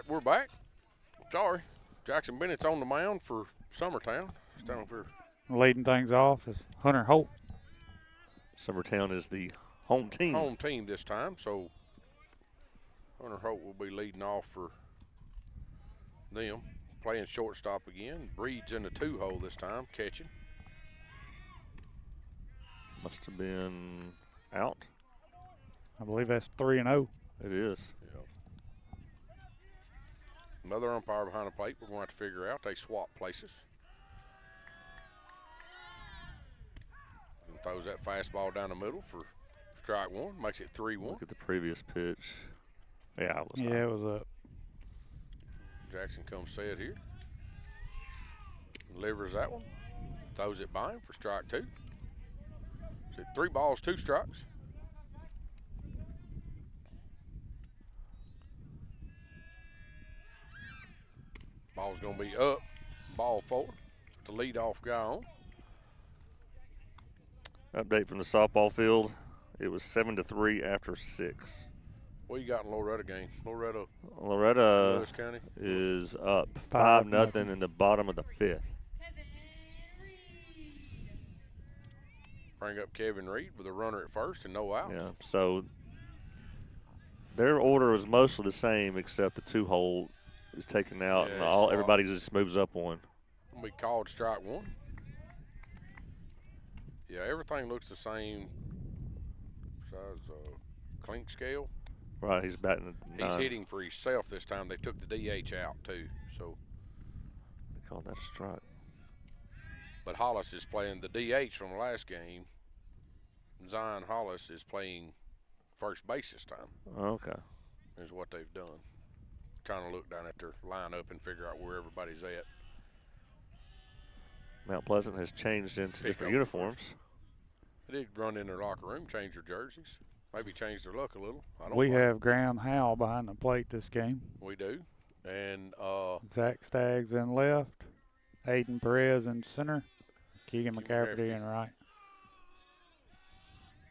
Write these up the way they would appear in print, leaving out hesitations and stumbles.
right, we're back. Sorry. Jackson Bennett's on the mound for Summertown. Standing for Leading things off is Hunter Holt. Summertown is the home team. Home team this time, so Hunter Holt will be leading off for them. Playing shortstop again. Breed's in the 2-hole this time, catching. Must have been out. I believe that's 3-0. It is. Yep. Another umpire behind the plate we're going to have to figure out. They swap places. And throws that fastball down the middle for strike one. Makes it 3-1. Look at the previous pitch. Yeah, it was Yeah, high. it was up. Jackson comes set here. Delivers that one. Throws it by him for strike two. So 3 balls, 2 strikes. Ball's going to be up. Ball 4 to lead off guy on. Update from the softball field. It was 7-3 after 6. What you got in Loretta game? Loretta, Loretta Lewis County. is up 5-0 5-0 in the bottom of the 5th. Bring up Kevin Reed with a runner at first and no outs. Yeah, so their order was mostly the same except the 2-hole is taken out Yeah, and it's everybody just moves up one. We called strike one. Yeah, everything looks the same. Besides clink scale. Right, he's batting He's 9. hitting for himself this time. They took the DH out too. So, They called that a strike. but Hollis is playing the DH from the last game. Zion Hollis is playing first base this time. Okay. Is what they've done. Trying to look down at their lineup and figure out where everybody's at. Mount Pleasant has changed into Pick different up uniforms. They did run in their locker room, change their jerseys, maybe change their look a little. I don't We know. have Graham Howell behind the plate this game. We do. And Zach Staggs in left. Aiden Perez in center. Keegan Keegan McCafferty McCafferty. in right.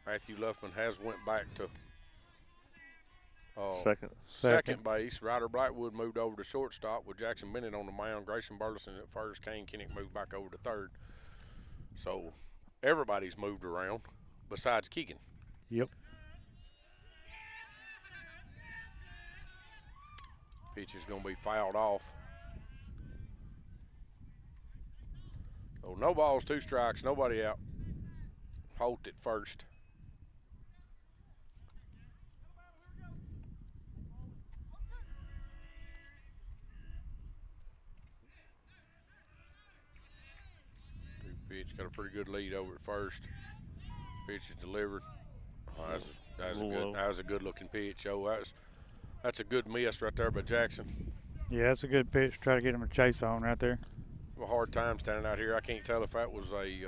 Matthew Luffman has went back to Second. second base. Ryder Blackwood moved over to shortstop with Jackson Bennett on the mound. Grayson Burleson at first. Kane Kinnick moved back over to third. So everybody's moved around besides Keegan. Yep. Pitch is going to be fouled off. So no balls, 2 strikes, nobody out. Holt at first. Pitch got a pretty good lead over at first. Pitch is delivered. Oh, that was a good looking pitch. Oh, that's a good miss right there by Jackson. Yeah, that's a good pitch. Try to get him a chase on right there. A hard time standing out here. I can't tell if that was a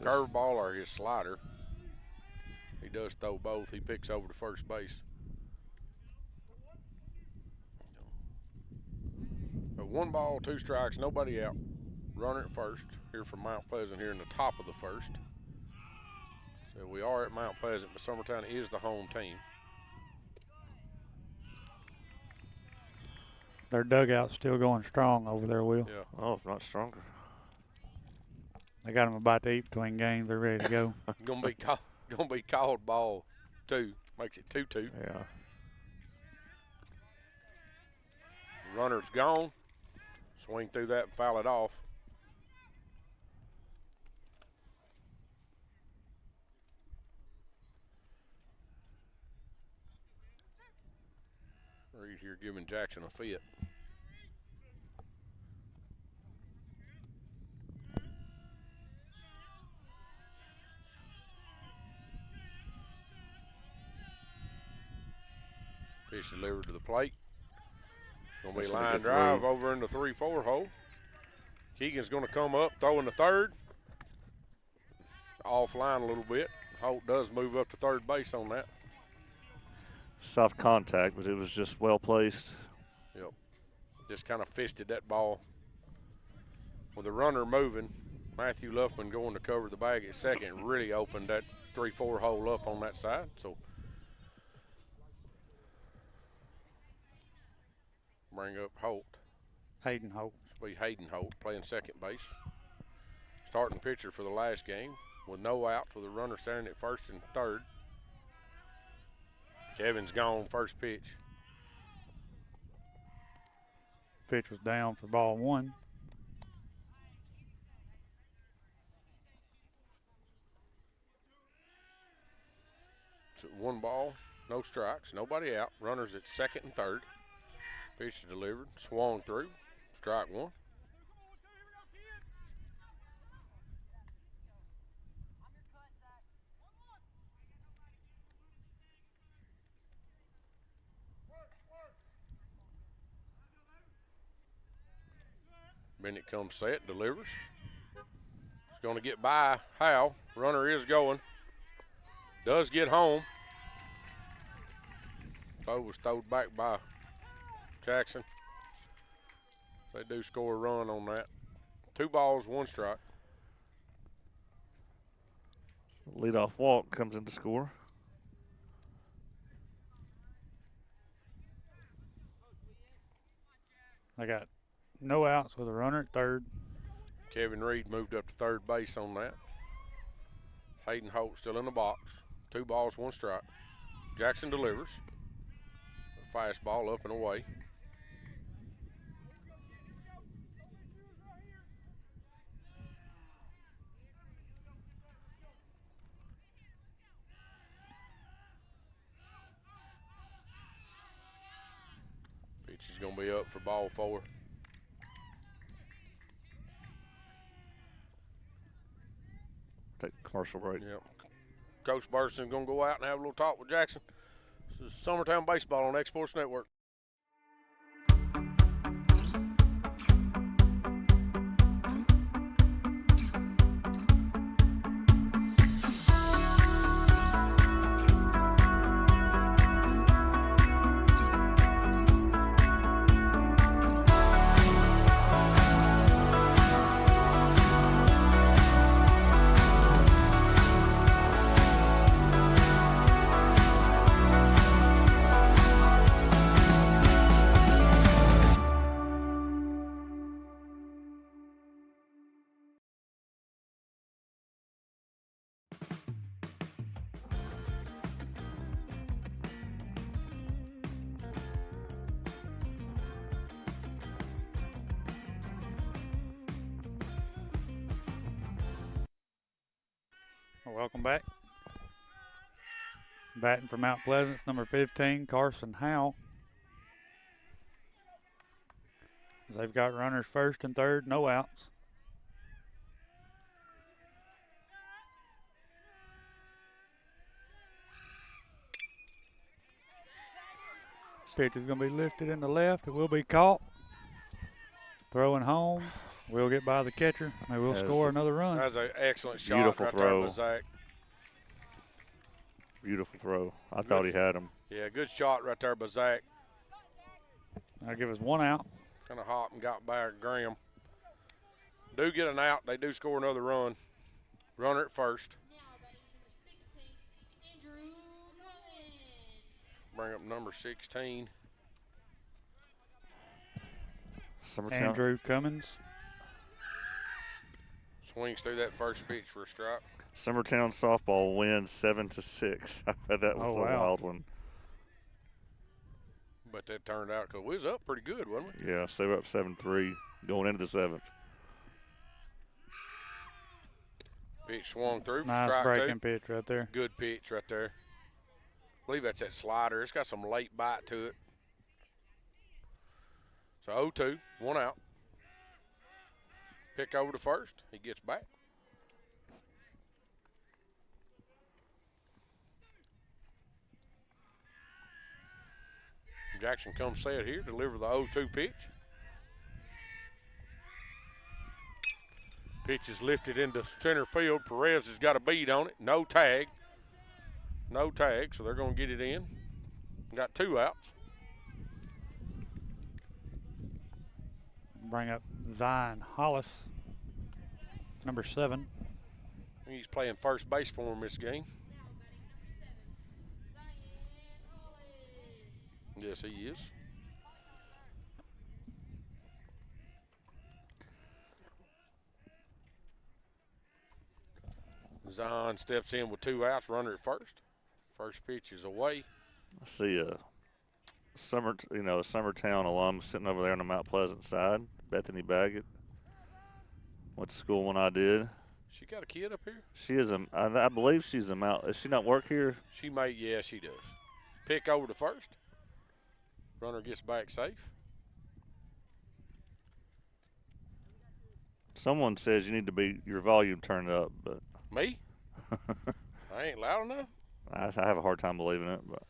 curveball or his slider. He does throw both. He picks over to first base. But 1 ball, 2 strikes, nobody out. Runner at first here from Mount Pleasant here in the top of the first. So we are at Mount Pleasant, but Summertown is the home team. Their dugout's still going strong over there, Will. Yeah. Oh, if not stronger. They got them about to eat between games. They're ready to go. Gonna be called ball 2. Makes it 2-2. Yeah. Runner's gone. Swing through that and foul it off. Reed here giving Jackson a fit. Pitch delivered to the plate. Gonna be That's gonna be line good drive throw. over in the 3-4 hole. Keegan's gonna come up, throwing the third. Offline a little bit. Holt does move up to third base on that. Soft contact, but it was just well placed. Yep. Just kind of fisted that ball. With the runner moving, Matthew Luffman going to cover the bag at second really opened that 3-4 hole up on that side. So Bring up Holt. Hayden Holt. This will be Hayden Holt playing second base. Starting pitcher for the last game with no outs with a runner standing at first and third. Kevin's gone first pitch. Pitch was down for ball one. So 1 ball, no strikes, nobody out. Runners at second and third. Pitch delivered, swung through, strike 1. Bennett comes set, delivers. It's going to get by Howe. Runner is going. Does get home. Throw was thrown back by Jackson. They do score a run on that. 2 balls, 1 strike. Leadoff walk comes in to score. I got no outs with a runner at third. Kevin Reed moved up to third base on that. Hayden Holt still in the box. 2 balls, 1 strike. Jackson delivers. A fastball up and away. Pitch is going to be up for ball 4. Take a commercial break. Yep. Coach Burson's going to go out and have a little talk with Jackson. This is Summertown Baseball on Exports Network. Welcome back. Batting from Mount Pleasance, number 15, Carson Howe. They've got runners first and third, no outs. Pitch is going to be lifted in the left. It will be caught. Throwing home. We'll get by the catcher. They will score another run. That's an excellent shot. Beautiful right throw. there by Zach. Beautiful throw. I thought he had him. Yeah, good shot right there by Zach. I'll give us 1 out. Kind of hot and got by Graham. Do get an out. They do score another run. Runner at first. Bring up number 16. Summertown. Andrew Cummins. Swings through that first pitch for a strike. Summertown softball wins 7-6. That was a wild one. But that turned out because we was up pretty good, wasn't we? Yeah, so we're up 7-3 going into the 7th. Pitch swung through for Nice strike breaking 2. pitch right there. Good pitch right there. I believe that's that slider. It's got some late bite to it. So 0-2, 1 out. Pick over to first. He gets back. Jackson comes set here, deliver the 0-2 pitch. Pitch is lifted into center field. Perez has got a bead on it. No tag. No tag, so they're going to get it in. Got 2 outs. Bring up Zion Hollis, number 7. He's playing first base for him this game. Yes, he is. Zion steps in with 2 outs, runner at first. First pitch is away. I see a Summertown alum sitting over there on the Mount Pleasant side, Bethany Baggett. Went to school when I did. She got a kid up here? She is I believe she's a Mount. Does she not work here? She may, yeah, she does. Pick over to first. Runner gets back safe. Someone says you need to be your volume turned up, but Me? I ain't loud enough? I have a hard time believing it. But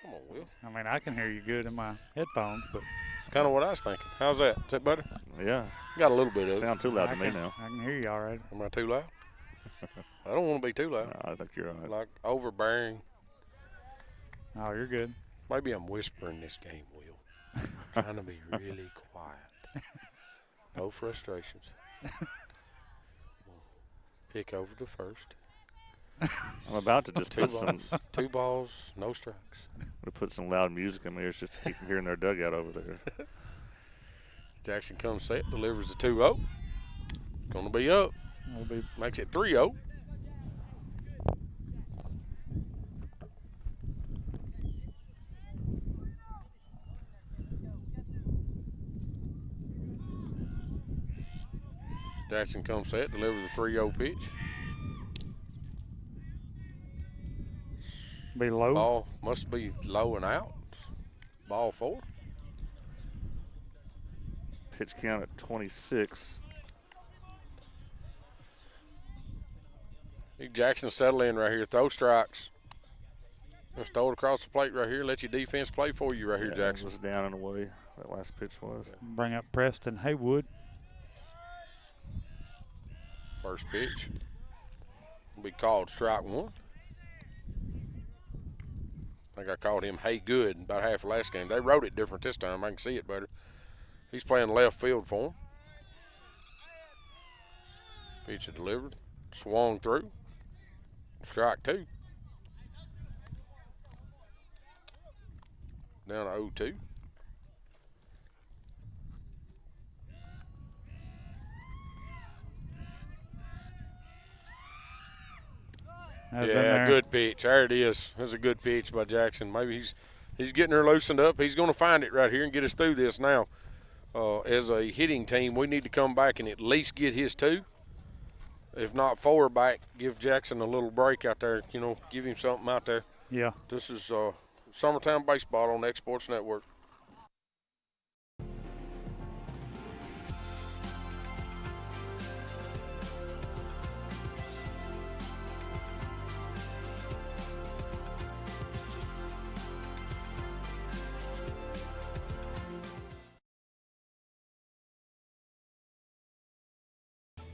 Come on, Will. I mean, I can hear you good in my headphones, but It's kind of what I was thinking. How's that? Is that better? yeah, Got a little bit of it. sound too loud I to me can, now. I can hear you all right. Am I too loud? I don't want to be too loud. No, I think you're right. Like overbearing. Oh, you're good. Maybe I'm whispering this game, Will. Trying to be really quiet. No frustrations. Pick over to first. I'm about to just put some 2 balls, no strikes. put some loud music in my ears just to keep from hearing their dugout over there. Jackson comes set, delivers the 2-0. Going to be up. We'll be Makes it 3-0. Jackson comes set, delivers the 3-0 pitch. low. Ball must be low and out. Ball 4. Pitch count at 26. Big Jackson settle in right here. Throw strikes. Just throw it across the plate right here. Let your defense play for you right here, Yeah, Jackson. it was down and away. That last pitch was. Bring up Preston Haywood. First pitch will be called strike 1. I think I called him Hey Good about half of last game. They wrote it different this time. I can see it better. He's playing left field for him. Pitch is delivered. Swung through. Strike 2. Down to 0-2. Yeah, good pitch. There it is. That's a good pitch by Jackson. Maybe he's getting her loosened up. He's going to find it right here and get us through this now. As a hitting team, we need to come back and at least get his 2. If not 4 back, give Jackson a little break out there. You know, give him something out there. Yeah. This is Summertown Baseball on X Sports Network.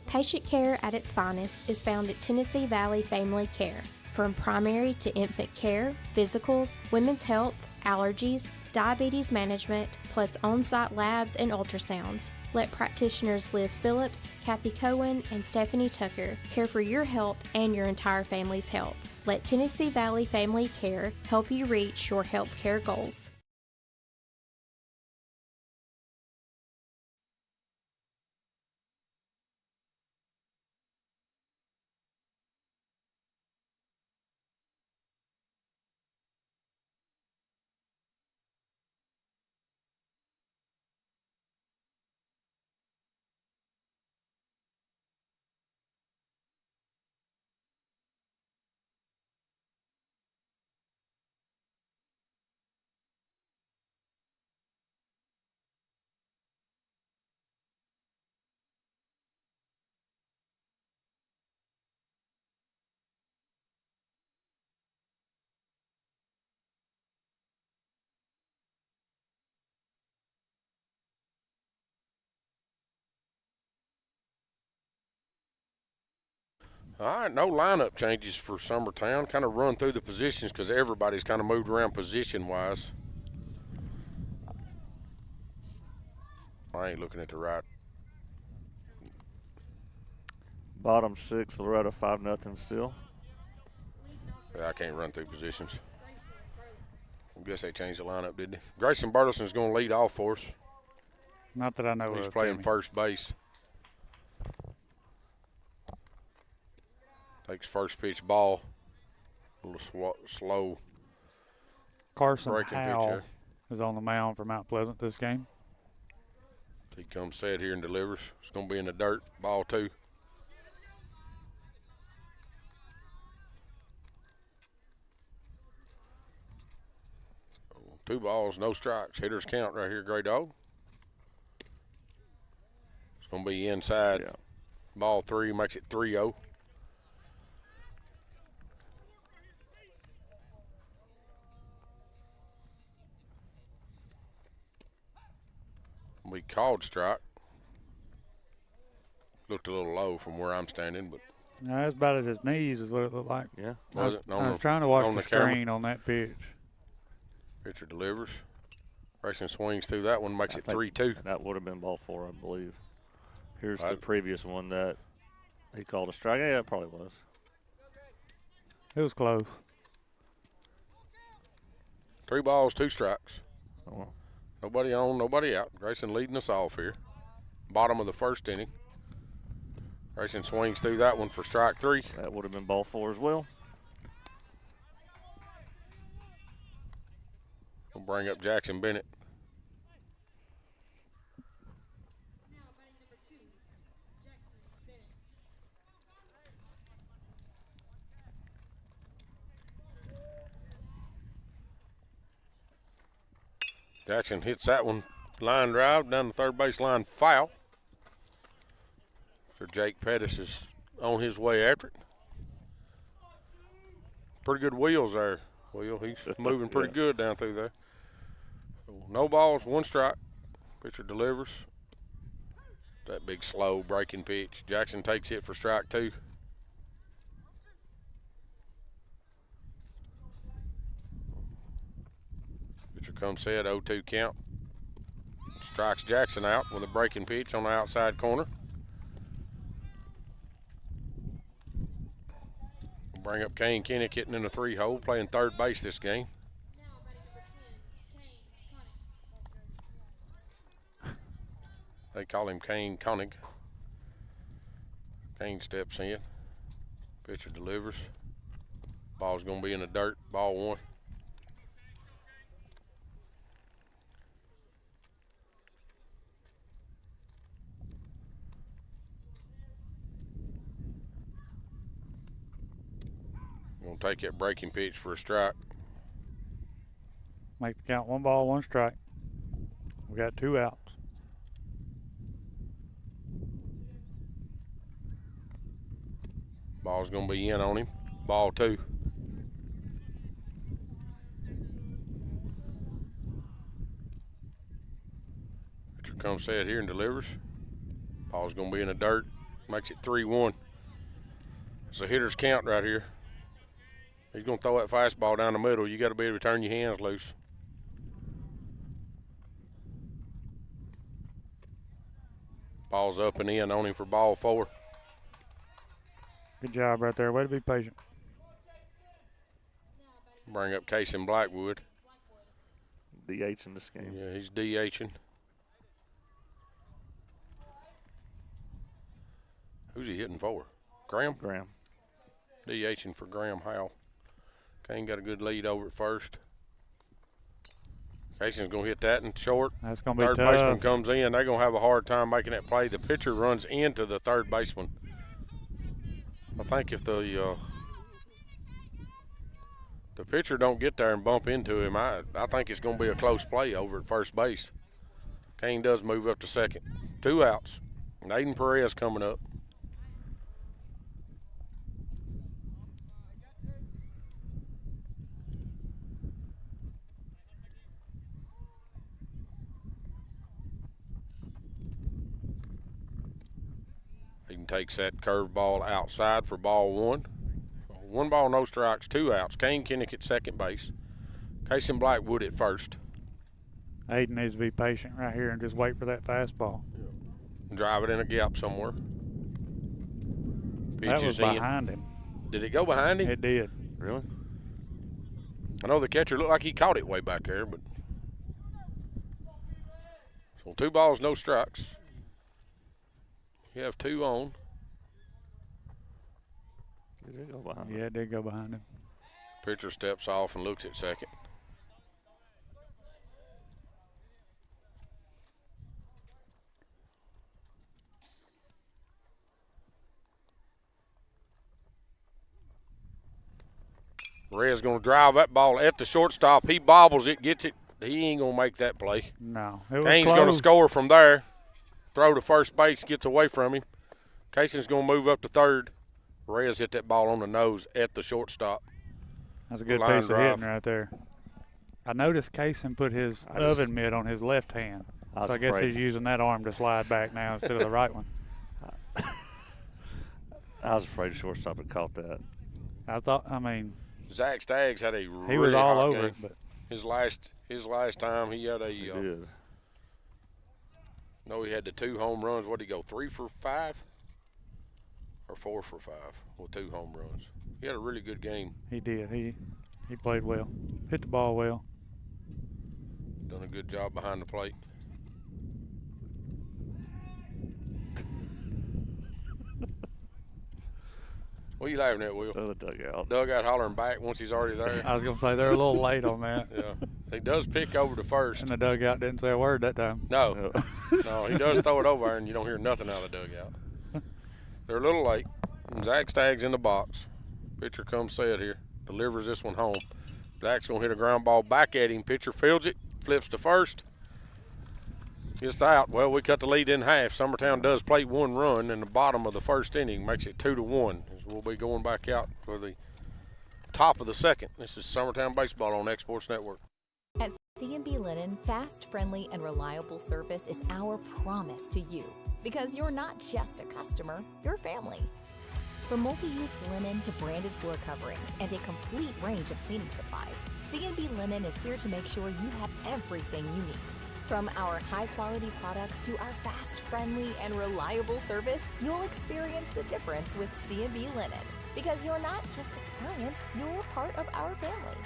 Patient care at its finest is found at Tennessee Valley Family Care. From primary to infant care, physicals, women's health, allergies, diabetes management, plus on-site labs and ultrasounds. Let practitioners Liz Phillips, Kathy Cohen, and Stephanie Tucker care for your health and your entire family's health. Let Tennessee Valley Family Care help you reach your health care goals. All right, no lineup changes for Summertown. Kind of run through the positions because everybody's kind of moved around position-wise. I ain't looking at the right. Bottom 6, Loretta 5-0 still. Yeah, I can't run through positions. I guess they changed the lineup, didn't they? Grayson Burleson's going to lead off for us. Not that I know He's of. playing Tammy. first base. Takes first pitch ball. A little slow Carson breaking pitch Howell there. is on the mound for Mount Pleasant this game. He comes set here and delivers. It's going to be in the dirt. Ball 2. So 2 balls, no strikes. Hitters count right here, Gray Dog. It's going to be inside. Yeah. Ball 3 makes it 3-0. We called strike. Looked a little low from where I'm standing, but No, that's about at his knees is what it looked like. Yeah. was it? I was trying to watch on the camera? screen on that pitch. Pitcher delivers. Racing swings through that one, makes I it think 3-2. That would have been ball 4, I believe. Here's the Right. previous one that he called a strike. Yeah, it probably was. It was close. 3 balls, 2 strikes. Oh, well. Nobody on, nobody out. Grayson leading us off here. Bottom of the first inning. Grayson swings through that one for strike 3. That would have been ball 4 as well. We'll bring up Jackson Bennett. Jackson hits that one, line drive down the third base line, foul. So Jake Pettis is on his way after it. Pretty good wheels there, Will. He's moving pretty Yeah. good down through there. So no balls, 1 strike. Pitcher delivers. That big slow breaking pitch. Jackson takes it for strike 2. Pitcher comes set, 0-2 count. Strikes Jackson out with a breaking pitch on the outside corner. Bring up Kane Kinnick hitting in the 3-hole, playing third base this game. They call him Kane Koenig. Kane steps in. Pitcher delivers. Ball's going to be in the dirt. Ball 1. Going to take that breaking pitch for a strike. Make the count 1 ball, 1 strike. We got 2 outs. Ball's going to be in on him. Ball 2. Pitcher comes set here and delivers. Ball's going to be in the dirt. Makes it 3-1. It's a hitter's count right here. He's going to throw that fastball down the middle. You got to be able to turn your hands loose. Ball's up and in on him for ball 4. Good job right there. Way to be patient. Bring up Casey Blackwood. DH in this game. Yeah, he's DHing. Who's he hitting for? Graham? Graham. DHing for Graham Howell. Kane got a good lead over at first. Casey's going to hit that in short. That's going to be Third tough. baseman comes in. They're going to have a hard time making that play. The pitcher runs into the third baseman. I think if the pitcher don't get there and bump into him, I think it's going to be a close play over at first base. Kane does move up to second. 2 outs. Aiden Perez coming up. Aiden takes that curveball outside for ball 1. 1 ball, no strikes, 2 outs. Kane Kinnick at second base. Casey Blackwood at first. Aiden needs to be patient right here and just wait for that fastball. Drive it in a gap somewhere. That was Pitches in. behind him. Did it go behind him? It did. Really? I know the catcher looked like he caught it way back there, but. So 2 balls, no strikes. You have 2 on. Did it go behind him? Yeah, it did go behind him. Pitcher steps off and looks at second. Red's going to drive that ball at the shortstop. He bobbles it, gets it. He ain't going to make that play. No, it was Kane's going to score from there. Throw to first base, gets away from him. Cason's going to move up to third. Reyes hit that ball on the nose at the shortstop. That's a good Line piece of drive. hitting right there. I noticed Cason put his oven mitt on his left hand. So I guess he's using that arm to slide back now instead of the right one. I was afraid shortstop had caught that. I mean, Zach Staggs had a really he was all hot over game. it, but His last time he had He did. no, he had the 2 home runs. What did he go, 3 for 5? Or 4 for 5 with 2 home runs. He had a really good game. he did. He played well. Hit the ball well. Done a good job behind the plate. What are you laughing at, Will? The dugout. Dugout hollering back once he's already there. I was going to say they're a little late on that. Yeah. He does pick over to first. And the dugout didn't say a word that time. No. No, he does throw it over there, and you don't hear nothing out of the dugout. They're a little late. And Zach Staggs in the box. Pitcher comes set here. Delivers this one home. Zach's going to hit a ground ball back at him. Pitcher fields it. Flips to first. Gets out. Well, we cut the lead in half. Summertown does play 1 run in the bottom of the first inning. Makes it 2-1. We'll be going back out for the top of the second. This is Summertown Baseball on Exports Network. At C&B Linen, fast, friendly, and reliable service is our promise to you. Because you're not just a customer, you're family. From multi-use linen to branded floor coverings and a complete range of cleaning supplies, C&B Linen is here to make sure you have everything you need. From our high-quality products to our fast, friendly, and reliable service, you'll experience the difference with C&B Linen. Because you're not just a client, you're part of our family.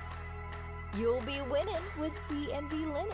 You'll be winning with C&B Linen.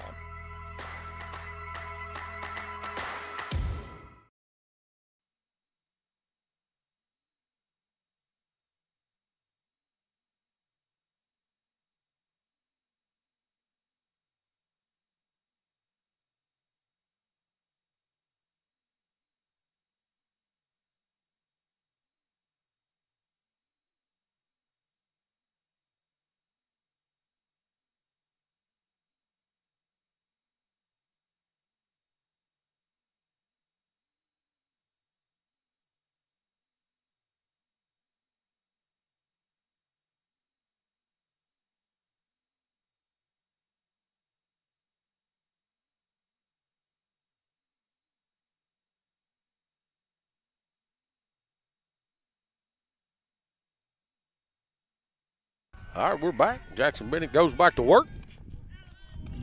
All right, we're back. Jackson Bennett goes back to work.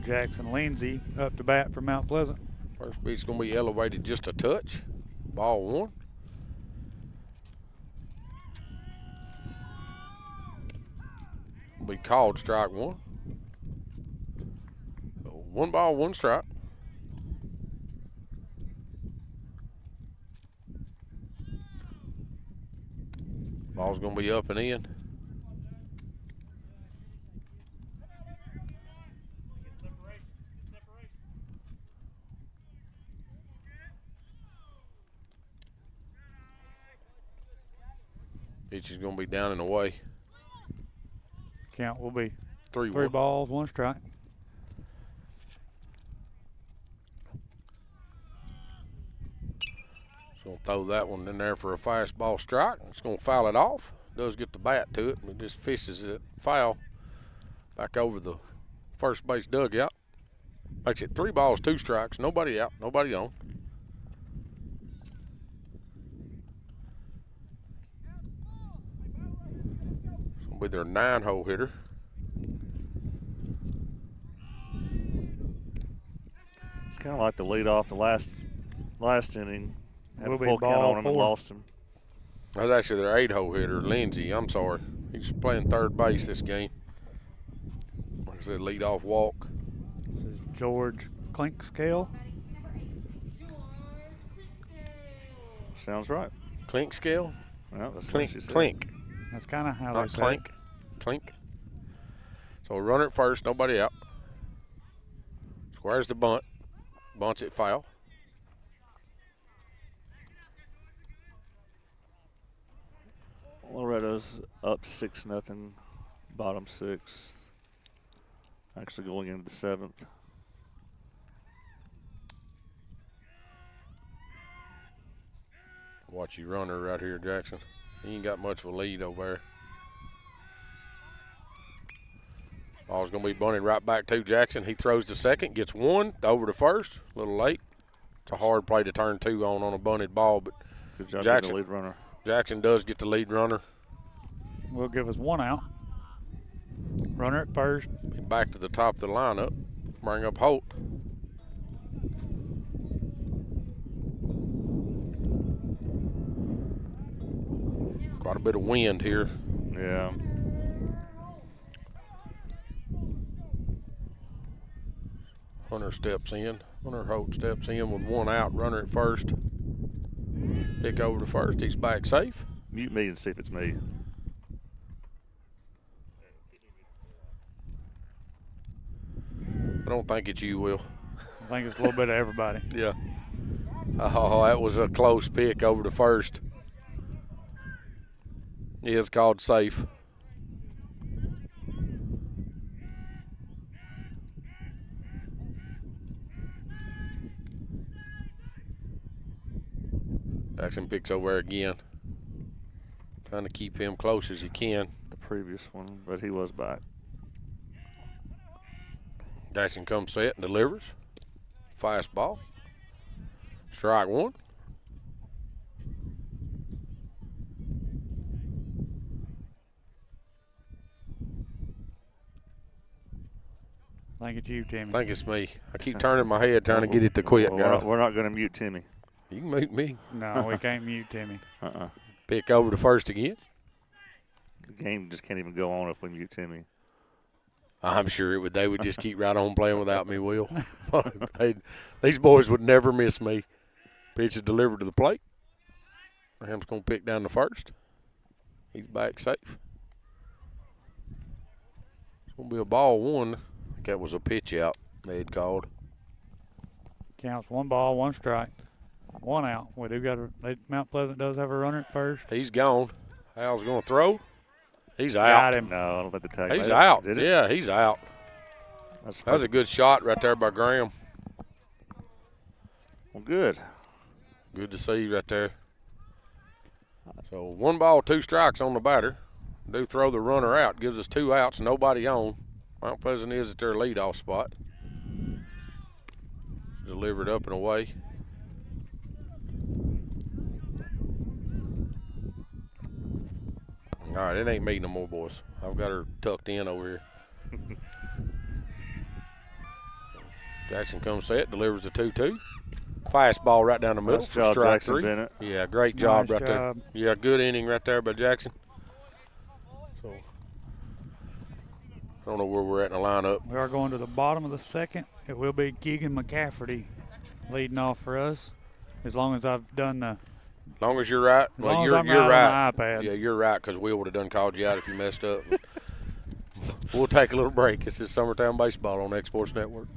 Jackson Lindsay up to bat for Mount Pleasant. First beat's going to be elevated just a touch. Ball 1. Will be called strike 1. So 1 ball, 1 strike. Ball's going to be up and in. Pitch is going to be down and away. Count will be 3-1. 3 balls, 1 strike. So going to throw that one in there for a fastball strike. It's going to foul it off. Does get the bat to it, but it just fishes it foul back over the first base dugout. Makes it 3 balls, 2 strikes. Nobody out, nobody on. With their 9-hole hitter. It's kind of like the lead off the last inning. Had Will a be full count ball on him and 4. lost him. That's actually their 8-hole hitter, Lindsay. I'm sorry. He's playing third base this game. Like I said, lead off walk. This is George Clinkscale. Sounds right. Clink scale? Well, that's what Clink, she said. clink. That's kind of how Not they say it. clink. Clink. So runner at first, nobody out. Squares the bunt. Bunts it foul. Loretta's up 6-0, bottom 6. Actually going into the 7th. Watch you runner right here, Jackson. He ain't got much of a lead over there. Ball's going to be bunted right back to Jackson. He throws to second, gets one, over to first. A little late. It's a hard play to turn 2 on a bunted ball, but Good job Jackson, getting the lead runner. Jackson does get the lead runner. Will give us 1 out. Runner at first. Be back to the top of the lineup. Bring up Holt. Quite a bit of wind here. Yeah. Hunter steps in. Hunter Holt steps in with 1 out. Runner at first. Pick over to first. He's back safe. Mute me and see if it's me. I don't think it's you, Will. I think it's a little bit of everybody. Yeah. Oh, that was a close pick over to first. He is called safe. Jackson picks over again. Trying to keep him close as he can. The previous one, but he was back. Jackson comes set and delivers. Fastball. Strike 1. I think it's you, Timmy. I think it's me. I keep turning my head trying to get it to quit, Well, guys. we're not going to mute Timmy. You can mute me. No, we can't mute Timmy. Pick over to first again. The game just can't even go on if we mute Timmy. I'm sure it would. They would just keep right on playing without me, Will. These boys would never miss me. Pitch is delivered to the plate. Ham's going to pick down the first. He's back safe. It's going to be a ball 1. I think that was a pitch out they had called. Counts 1 ball, 1 strike, 1 out. We do got Mount Pleasant does have a runner at first. He's gone. Hal's going to throw. He's out. Got him. No, I don't think the tag. He's made it. out. Did it? Yeah, he's out. That was a good shot right there by Graham. Well, good. Good to see you right there. So 1 ball, 2 strikes on the batter. Do throw the runner out. Gives us 2 outs, nobody on. Mount Pleasant is at their leadoff spot. Delivered up and away. All right, it ain't me no more, boys. I've got her tucked in over here. Jackson comes set, delivers the 2-2. Fastball right down the middle Nice for job, strike Jackson 3. Bennett. Yeah, great job Nice right job. there. Yeah, good inning right there by Jackson. So, I don't know where we're at in the lineup. We are going to the bottom of the 2nd. It will be Keegan McCafferty leading off for us. As long as I've done the. As long as you're right. As long as you're I'm you're right right. on the iPad. Yeah, you're right, because Will would have done called you out if you messed up. We'll take a little break. This is Summertown Baseball on X Sports Network.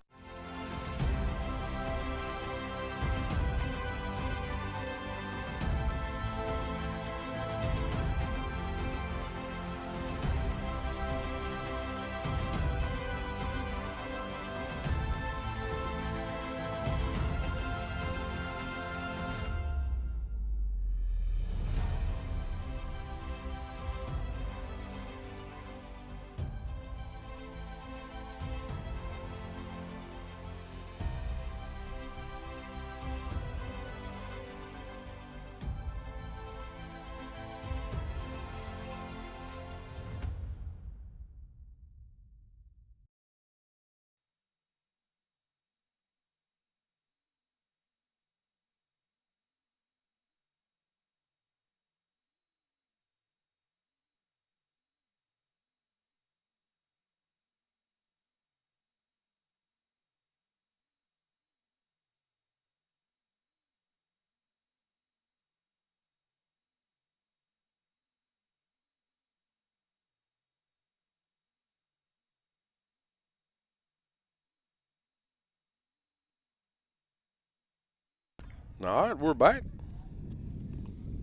All right, we're back.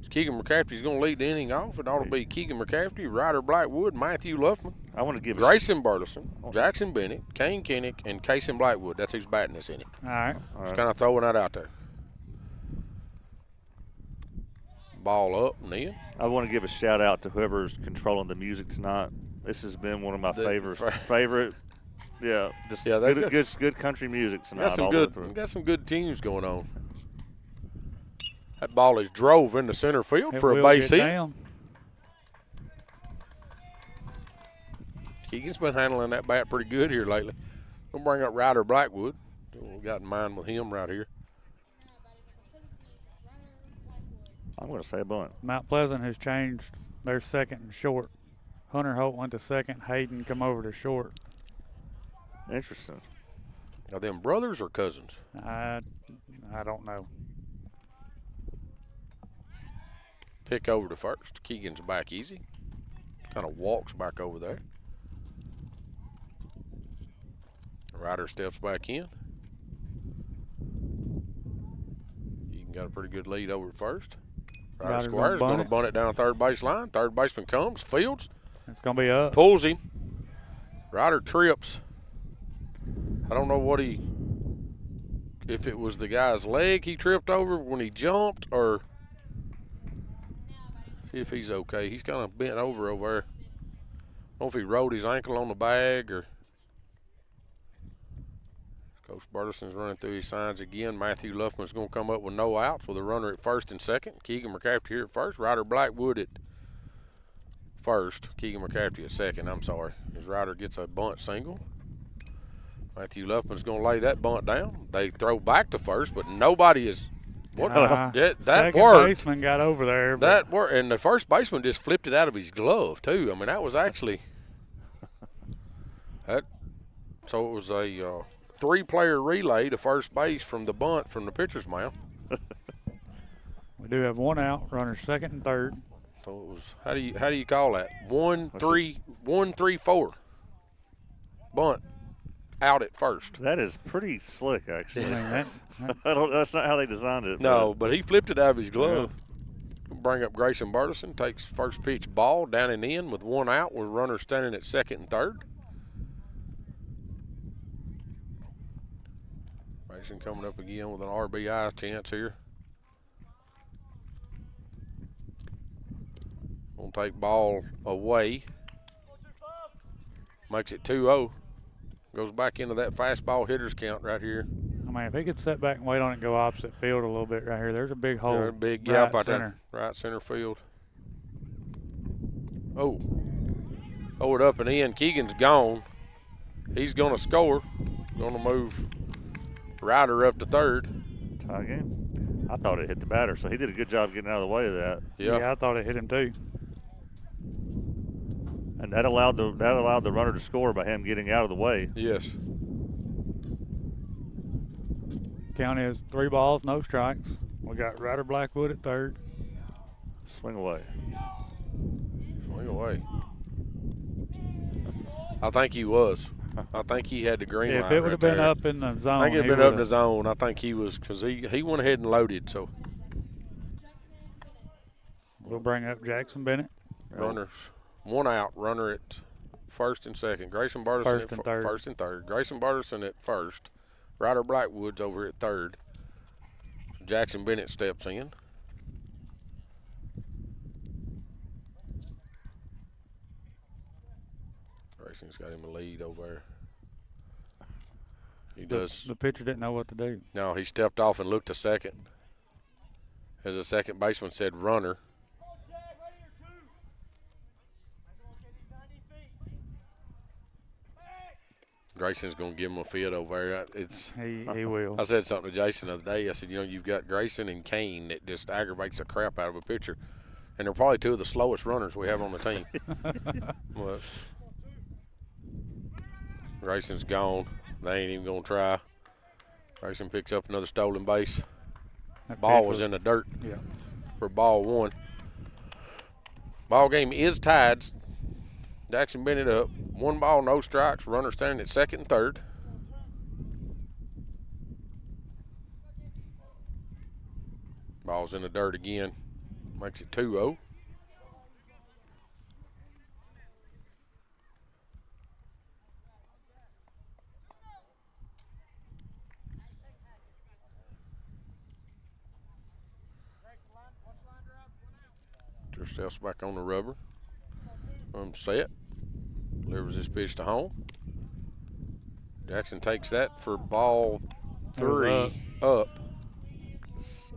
Keegan McCafferty's going to lead the inning off. It ought to be Keegan McCafferty, Ryder Blackwood, Matthew Luffman, I want to give Grayson Burleson, Jackson Bennett, Kane Kinnick, and Casey Blackwood. That's who's batting this inning. All right. Just kind of throwing that out there. Ball up and in. I want to give a shout out to whoever's controlling the music tonight. This has been one of my favorite. Yeah, just good country music tonight. Got some good teams going on. That ball is drove into center field for a base hit. Keegan's been handling that bat pretty good here lately. We'll bring up Ryder Blackwood. We got in mind with him right here. I'm going to say a bunt. Mount Pleasant has changed their second and short. Hunter Holt went to second. Hayden come over to short. Interesting. Are them brothers or cousins? I don't know. Pick over to first. Keegan's back easy. Kind of walks back over there. Ryder steps back in. Keegan got a pretty good lead over at first. Ryder Squires going to bunt it down third base line. Third baseman comes, fields. It's going to be up. Pulls him. Ryder trips. I don't know if it was the guy's leg he tripped over when he jumped, or see if he's okay. He's kind of bent over there. I don't know if he rolled his ankle on the bag or. Coach Burleson's running through his signs again. Matthew Luffman's going to come up with no outs with a runner at first and second. Keegan McCafferty here at first. Ryder Blackwood at first. Keegan McCafferty at second. I'm sorry. As Ryder gets a bunt single. Matthew Luffman's going to lay that bunt down. They throw back to first, but nobody is. That second worked. Baseman got over there. That worked, and the first baseman just flipped it out of his glove too. I mean, that was actually that. So it was a 3-player relay to first base from the bunt from the pitcher's mound. We do have one out. Runners second and third. So it was. How do you call that? 1-3-4 bunt. Out at first. That is pretty slick, actually. I mean, That's not how they designed it. No, but he flipped it out of his glove. Yeah. Bring up Grayson Burleson. Takes first pitch ball down and in with one out with runners standing at second and third. Grayson coming up again with an RBI chance here. Gonna take ball away. Makes it 2-0. Goes back into that fastball hitters count right here. I mean, if he could step back and wait on it and go opposite field a little bit right here, there's a big hole. Yeah, a big gap right there. Right center field. Oh. Hold it up and in. Keegan's gone. He's going to score. Going to move Ryder up to third. Tie game. I thought it hit the batter, so he did a good job getting out of the way of that. Yeah, I thought it hit him too. And that allowed the runner to score by him getting out of the way. Yes. Count is 3 balls, no strikes. We got Ryder Blackwood at third. Swing away. Swing away. I think he was. I think he had the green light. If it would have been up in the zone. I think it would have been up in the zone. I think he was, because he went ahead and loaded. So we'll bring up Jackson Bennett. Runners. One out, runner at first and second. Grayson Barterson at first and third. Grayson Barterson at first. Ryder Blackwood's over at third. Jackson Bennett steps in. Grayson's got him a lead over there. He does. The pitcher didn't know what to do. No, he stepped off and looked to second. As the second baseman said, runner. Grayson's going to give him a fit over there. He will. I said something to Jason the other day. I said, you've got Grayson and Kane that just aggravates the crap out of a pitcher. And they're probably 2 of the slowest runners we have on the team. But Grayson's gone. They ain't even going to try. Grayson picks up another stolen base. Ball was in the dirt for ball 1. Ball game is tied. Jackson Bennett up. 1 ball, no strikes. Runner standing at second and third. Ball's in the dirt again. Makes it 2-0. Steps back on the rubber. Set. Delivers this pitch to home. Jackson takes that for ball 3 up.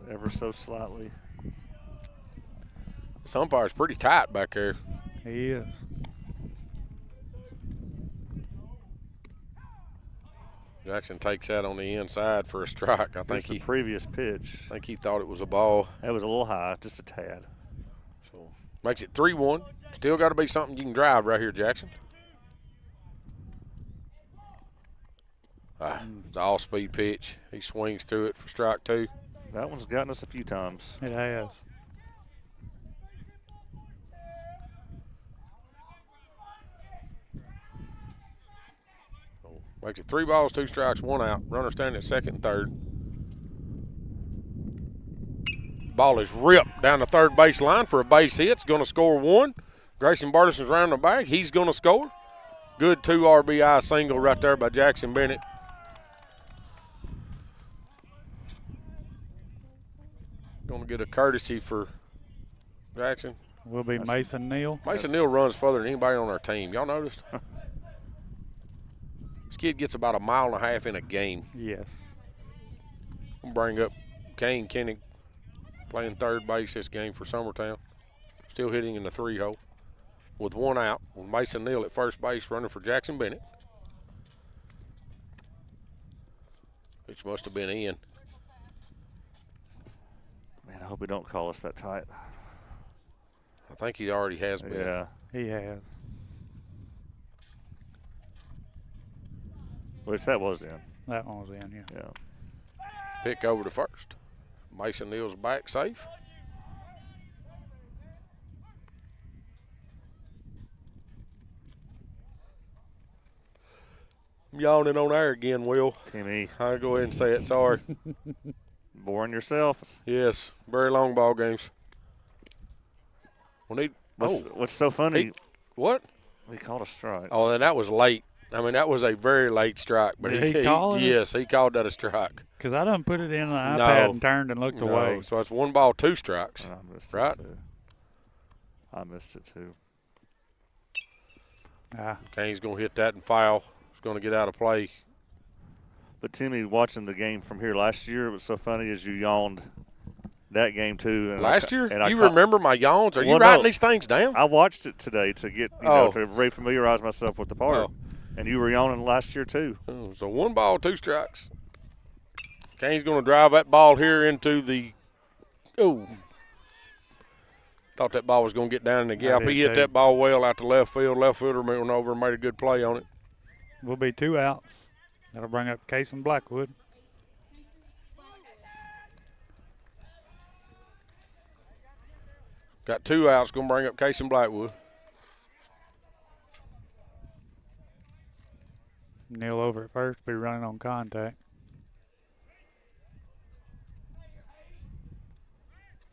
Ever so slightly. This umpire's pretty tight back there. He is. Jackson takes that on the inside for a strike. I think the previous pitch. I think he thought it was a ball. That was a little high, just a tad. So makes it 3-1. Still got to be something you can drive right here, Jackson. It's an all-speed pitch. He swings through it for strike 2. That one's gotten us a few times. It has. Makes it 3 balls, 2 strikes, 1 out. Runner standing at second and third. Ball is ripped down the third base line for a base hit. It's going to score 1. Grayson Burleson's round the back. He's going to score. Good 2 RBI single right there by Jackson Bennett. Going to get a courtesy for Jackson. Will be Mason Neal. Mason Neal runs further than anybody on our team. Y'all noticed? This kid gets about 1.5 miles in a game. Yes. We'll bring up Kane Kennick playing third base this game for Summertown. Still hitting in the 3-hole with 1 out. With Mason Neal at first base running for Jackson Bennett. Which must have been in. Man, I hope he don't call us that tight. I think he already has been. Yeah. He has. Which that was in. That one was in, yeah. Yeah. Pick over to first. Mason Neal's back safe. I'm yawning on air again, Will. Timmy. I'll go ahead and say it. Sorry. Boring yourself. Yes. Very long ball games. What's so funny? What? We called a strike. Oh, then that was late. I mean, that was a very late strike. But Did he call it? Yes, he called that a strike. Because I done put it in the iPad and turned and looked away. So it's 1 ball, 2 strikes. I missed right? It too. I missed it too. Kane's going to hit that and foul. He's going to get out of play. But Timmy, watching the game from here last year, it was so funny as you yawned that game too. And last year? You remember my yawns? Are you Well, writing no. these things down? I watched it today to get to re-familiarize myself with the part. And you were yawning last year too. So 1 ball, 2 strikes. Kane's going to drive that ball here into the thought that ball was going to get down in the gap. He hit that ball well out to left field. Left fielder went over and made a good play on it. Will be 2 outs. That'll bring up Casey Blackwood. Got 2 outs. Going to bring up Casey Blackwood. Neal over at first, be running on contact.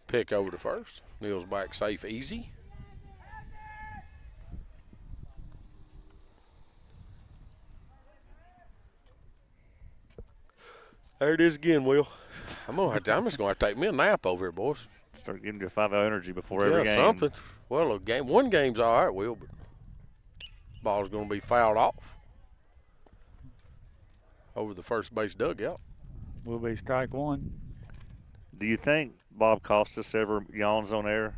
Pick over to first. Neal's back safe, easy. There it is again, Will. I'm just gonna have to take me a nap over here, boys. Start getting your 5-hour energy before every game. Something. Well, one game's all right, Will, but ball's gonna be fouled off over the first base dugout. Will be strike 1. Do you think Bob Costas ever yawns on air?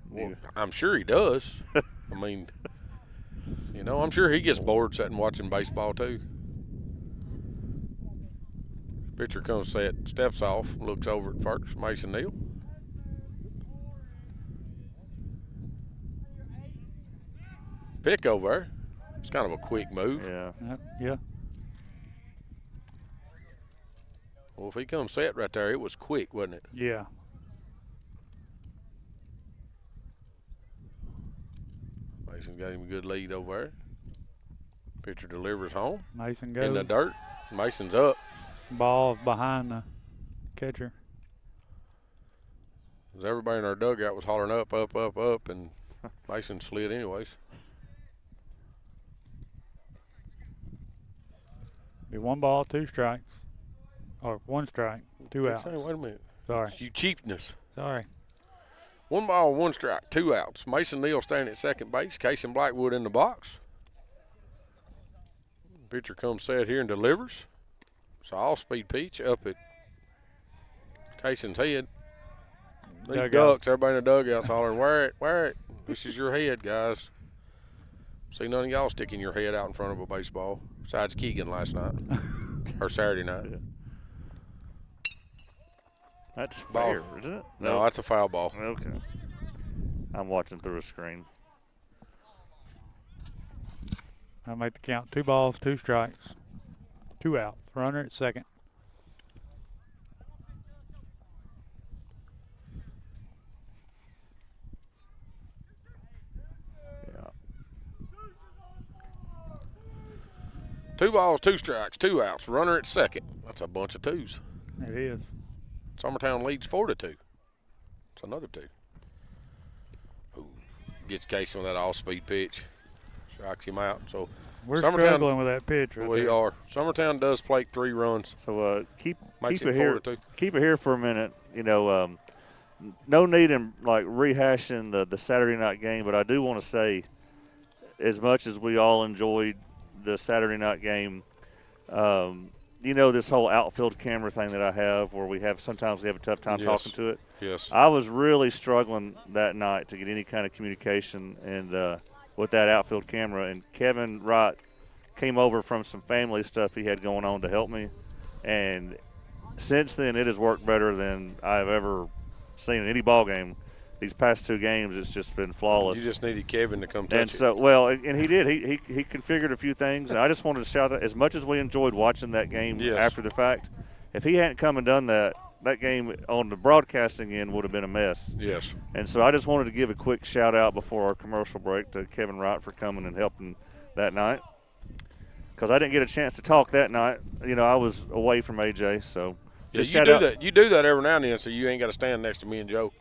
Well, I'm sure he does. I mean, I'm sure he gets bored sitting watching baseball too. Pitcher comes set, steps off, looks over at first. Mason Neal. Pick over there. It's kind of a quick move. Yeah. Well, if he comes set right there, it was quick, wasn't it? Yeah. Mason got him a good lead over there. Pitcher delivers home. Mason goes. In the dirt. Mason's up. Ball behind the catcher. Everybody in our dugout was hollering up, up, up, up, and Mason slid anyways. Be 1 ball, 2 strikes. Or 1 strike, 2 outs. Wait a minute. Sorry. You cheapness. Sorry. 1 ball, 1 strike, 2 outs. Mason Neal standing at second base. Casey Blackwood in the box. Pitcher comes set here and delivers. It's an off-speed pitch up at Casey's head. These ducks, everybody in the dugout's hollering, wear it. This is your head, guys. See none of y'all sticking your head out in front of a baseball, besides Keegan last night, or Saturday night. Yeah. That's fair, isn't it? No, that's a foul ball. Okay. I'm watching through a screen. I'll make the count. 2 balls, 2 strikes, 2 outs. Runner at second. Yeah. 2 balls, 2 strikes, 2 outs. Runner at second. That's a bunch of 2s. It is. Summertown leads 4-2. It's another 2. Ooh, gets Casey with that all-speed pitch. Strikes him out. So we're struggling with that pitch. We are. Summertown does plate 3 runs. So keep it 4-2. Keep it here for a minute. You know, no need in like rehashing the Saturday night game, but I do want to say, as much as we all enjoyed the Saturday night game, you know, this whole outfield camera thing that I have, where sometimes we have a tough time talking to it. Yes. I was really struggling that night to get any kind of communication and with that outfield camera. And Kevin Wright came over from some family stuff he had going on to help me. And since then, it has worked better than I've ever seen in any ball game. These past 2 games, it's just been flawless. You just needed Kevin to come touch and so, well, and he did. He configured a few things. And I just wanted to shout that as much as we enjoyed watching that game after the fact, if he hadn't come and done that game on the broadcasting end would have been a mess. Yes. And so I just wanted to give a quick shout out before our commercial break to Kevin Wright for coming and helping that night, because I didn't get a chance to talk that night. You know, I was away from AJ, so. You do that every now and then, so you ain't got to stand next to me and Joe.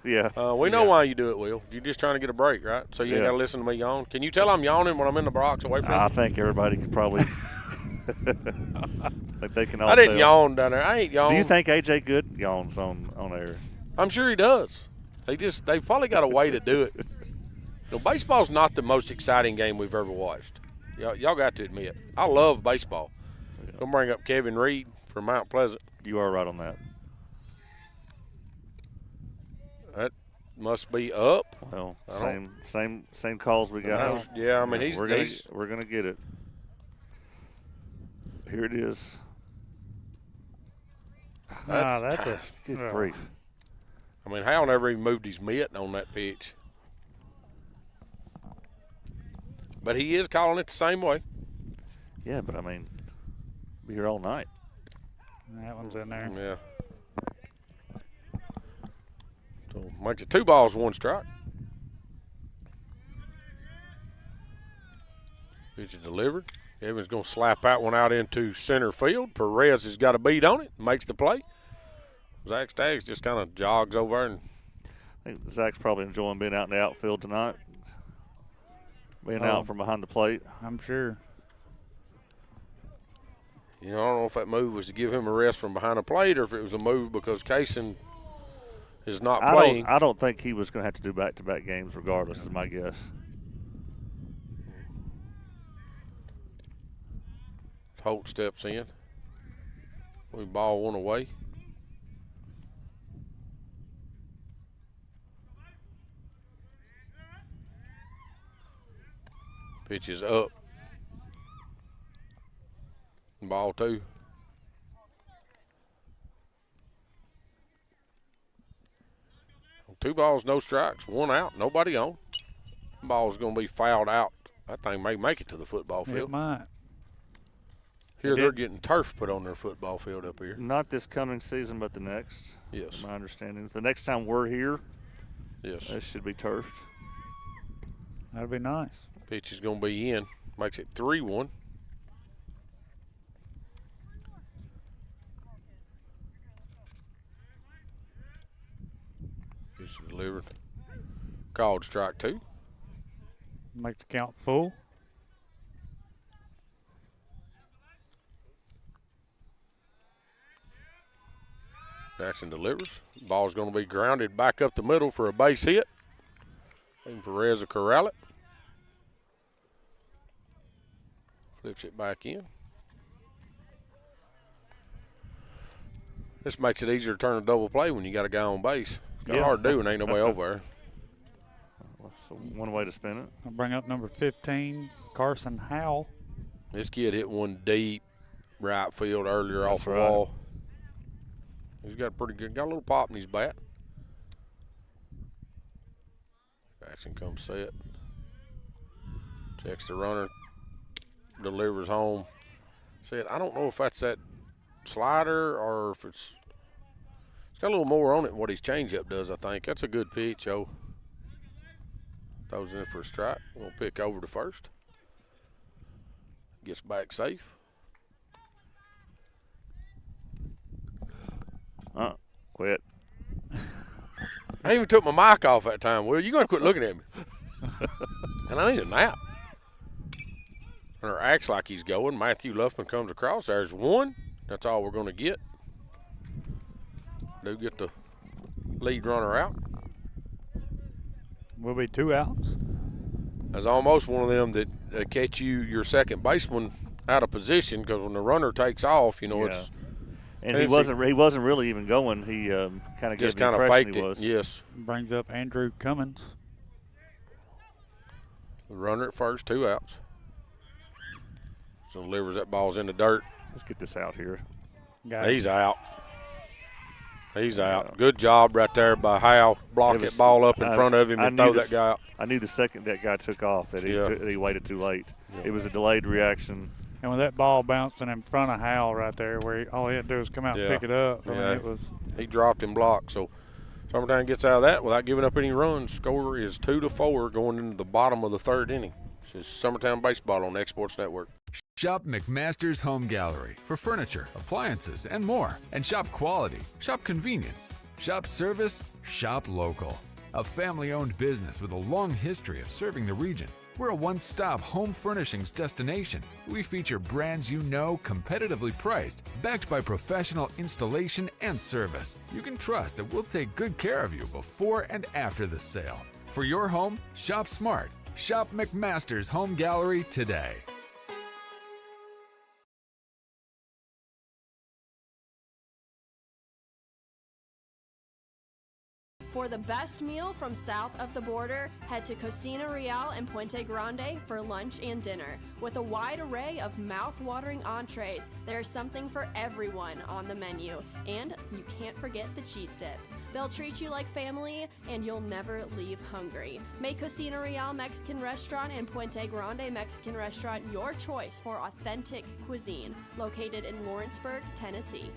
Yeah. We know why you do it, Will. You're just trying to get a break, right? So you ain't got to listen to me yawn. Can you tell I'm yawning when I'm in the box away from you? I think everybody could probably. Like they can all I didn't tell. yawn down there. I ain't yawn. Do you think AJ Good yawns on air? I'm sure he does. They've probably got a way to do it. Baseball's not the most exciting game we've ever watched. Y'all got to admit. I love baseball. Yeah. Don't bring up Kevin Reed from Mount Pleasant. You are right on that. That must be up. Well, same calls we got. Yeah, I mean we're gonna get it. Here it is. That's a good grief. I mean, Hal never even moved his mitt on that pitch. But he is calling it the same way. Yeah, but I mean, be here all night. That one's in there. Yeah. So makes it 2 balls, 1 strike. Pitch is delivered. Evans going to slap that one out into center field. Perez has got a beat on it, makes the play. Zach Staggs just kind of jogs over and. I think Zach's probably enjoying being out in the outfield tonight, being out from behind the plate. I'm sure. You know, I don't know if that move was to give him a rest from behind the plate or if it was a move because Kaysen is not playing. I don't think he was going to have to do back-to-back games regardless, is my guess. Holt steps in. We ball one away. Pitch is up. Ball 2. Two balls, no strikes, 1 out, nobody on. Ball's going to be fouled out. That thing may make it to the football field. It might. Here they're getting turf put on their football field up here. Not this coming season, but the next. Yes. My understanding is the next time we're here, yes, this should be turfed. That'd be nice. Pitch is going to be in. Makes it 3-1. Jackson delivered. Called strike 2. Make the count full. Jackson delivers. Ball's going to be grounded back up the middle for a base hit. And Perez will corral it. Flips it back in. This makes it easier to turn a double play when you got a guy on base. It's kind of hard to do when ain't nobody over there. So one way to spin it. I'll bring up number 15, Carson Howell. This kid hit one deep right field earlier off the right. wall. He's got got a little pop in his bat. Jackson comes set. Checks the runner. Delivers home. Said, I don't know if that's that slider or if it's got a little more on it than what his changeup does, I think. That's a good pitch, yo. Throws in for a strike. We'll pick over to first. Gets back safe. Quit. I even took my mic off that time, Will. You got to quit looking at me. And I need a nap. Or acts like he's going. Matthew Luffman comes across. There's one. That's all we're going to get. Do get the lead runner out. Will be 2 outs. That's almost one of them that catch your second baseman out of position, because when the runner takes off, it's. And he wasn't really even going. He kind of just kind of faked he it. was. Yes. Brings up Andrew Cummins. The runner at first, 2 outs. So delivers that ball's in the dirt. Let's get this out here. He's out. He's out. Good job right there by Howell. Block that ball up in front of him and throw that guy out. I knew the second that guy took off that he waited too late. Yeah. It was a delayed reaction. And with that ball bouncing in front of Howell right there, where all he had to do was come out and pick it up. I mean, he dropped and blocked. So Summertown gets out of that without giving up any runs. Score is 2-4 going into the bottom of the 3rd inning. This is Summertown Baseball on the Exports Network. Shop McMaster's Home Gallery for furniture, appliances, and more. And shop quality, shop convenience, shop service, shop local. A family-owned business with a long history of serving the region. We're a one-stop home furnishings destination. We feature brands you know, competitively priced, backed by professional installation and service. You can trust that we'll take good care of you before and after the sale. For your home, shop smart. Shop McMaster's Home Gallery today. For the best meal from south of the border, head to Cocina Real and Puente Grande for lunch and dinner. With a wide array of mouth-watering entrees, there's something for everyone on the menu. And you can't forget the cheese dip. They'll treat you like family, and you'll never leave hungry. Make Cocina Real Mexican Restaurant and Puente Grande Mexican Restaurant your choice for authentic cuisine, located in Lawrenceburg, Tennessee.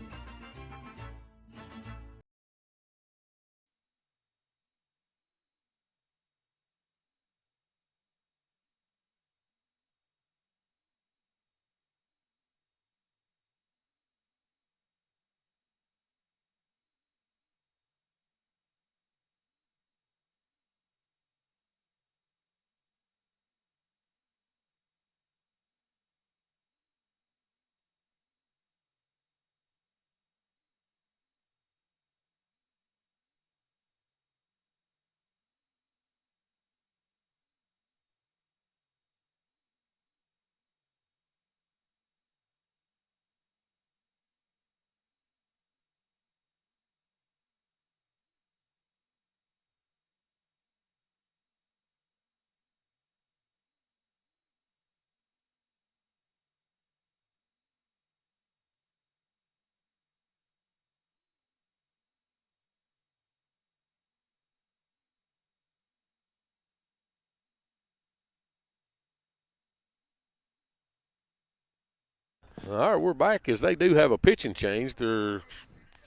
All right, we're back as they do have a pitching change. Their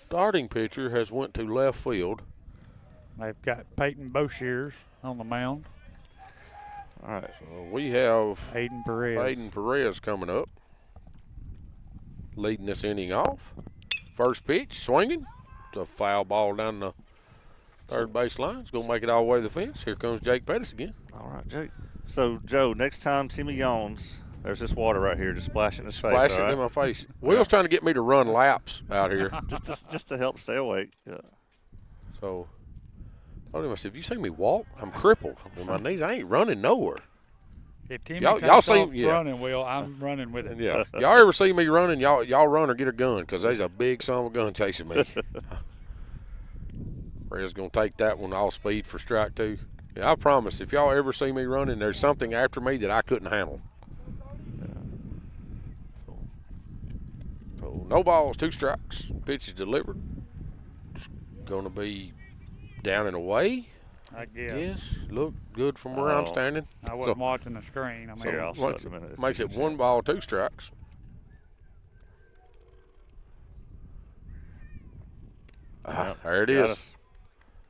starting pitcher has went to left field. They've got Peyton Boshears on the mound. All right, so we have Aiden Perez coming up, leading this inning off. First pitch, swinging. It's a foul ball down the Third base line's going to make it all the way to the fence. Here comes Jake Pettis again. All right, Jake. So, Joe, next time Timmy yawns, there's this water right here just splashing in his face. Splash it all right? in my face. Will's trying to get me to run laps out here. just to help stay awake. Yeah. So I told him, I said, if you see me walk, I'm crippled with my knees. I ain't running nowhere. If Timmy Y'all takes see- off yeah. running, Will, I'm running with it. And yeah, y'all ever see me running, y'all run or get a gun, because there's a big son of a gun chasing me. Red's going to take that one all speed for strike 2. Yeah, I promise, if y'all ever see me running, there's something after me that I couldn't handle. So no balls, 2 strikes. Pitch is delivered. It's going to be down and away. I guess. Yes, look good from where I'm Oh. standing. I wasn't watching the screen. I mean, Here, I'll So shut in a minute. makes it 1 ball, 2 strikes. Yep, There it got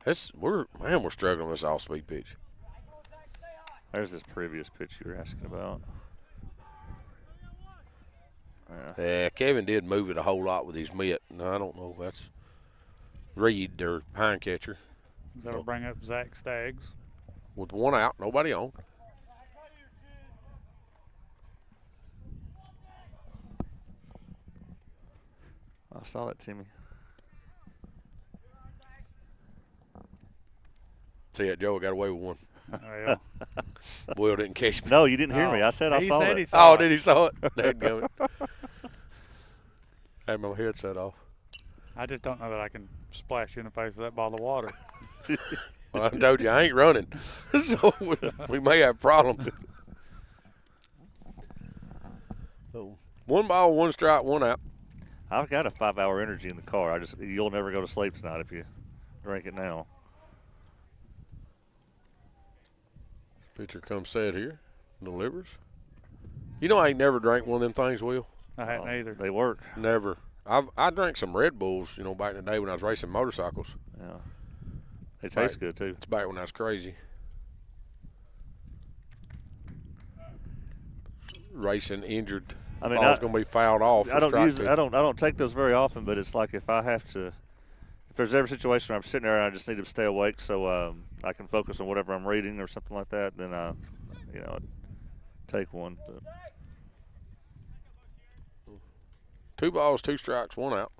is. We're struggling with this off-speed pitch. There's this previous pitch you were asking about. Yeah, Kevin did move it a whole lot with his mitt. No, I don't know. That's Reed, their hind catcher, that'll bring up Zach Staggs. with 1 out, nobody on. I saw that, Timmy. See it, Joe got away with 1. Well, Will didn't catch me. No, you didn't hear me. I said I he saw said it. he saw Oh, it. did he saw it? Dadgummit. Had my headset off. I just don't know that I can splash you in the face with that ball of water. Well, I told you I ain't running, so we may have problems. So 1 ball, 1 strike, 1 out. I've got a 5-hour energy in the car. You'll never go to sleep tonight if you drink it now. Pitcher comes set here, delivers. You know I ain't never drank one of them things, Will. I hadn't either. They work. Never. I drank some Red Bulls, back in the day when I was racing motorcycles. Yeah. They taste Right. good too. It's back when I was crazy. Racing injured. I mean, Ball's gonna be fouled off. I don't for strike use 2. I don't take those very often, but it's like if there's ever a situation where I'm sitting there and I just need to stay awake so I can focus on whatever I'm reading or something like that, then I take one. But 2 balls, 2 strikes, 1 out.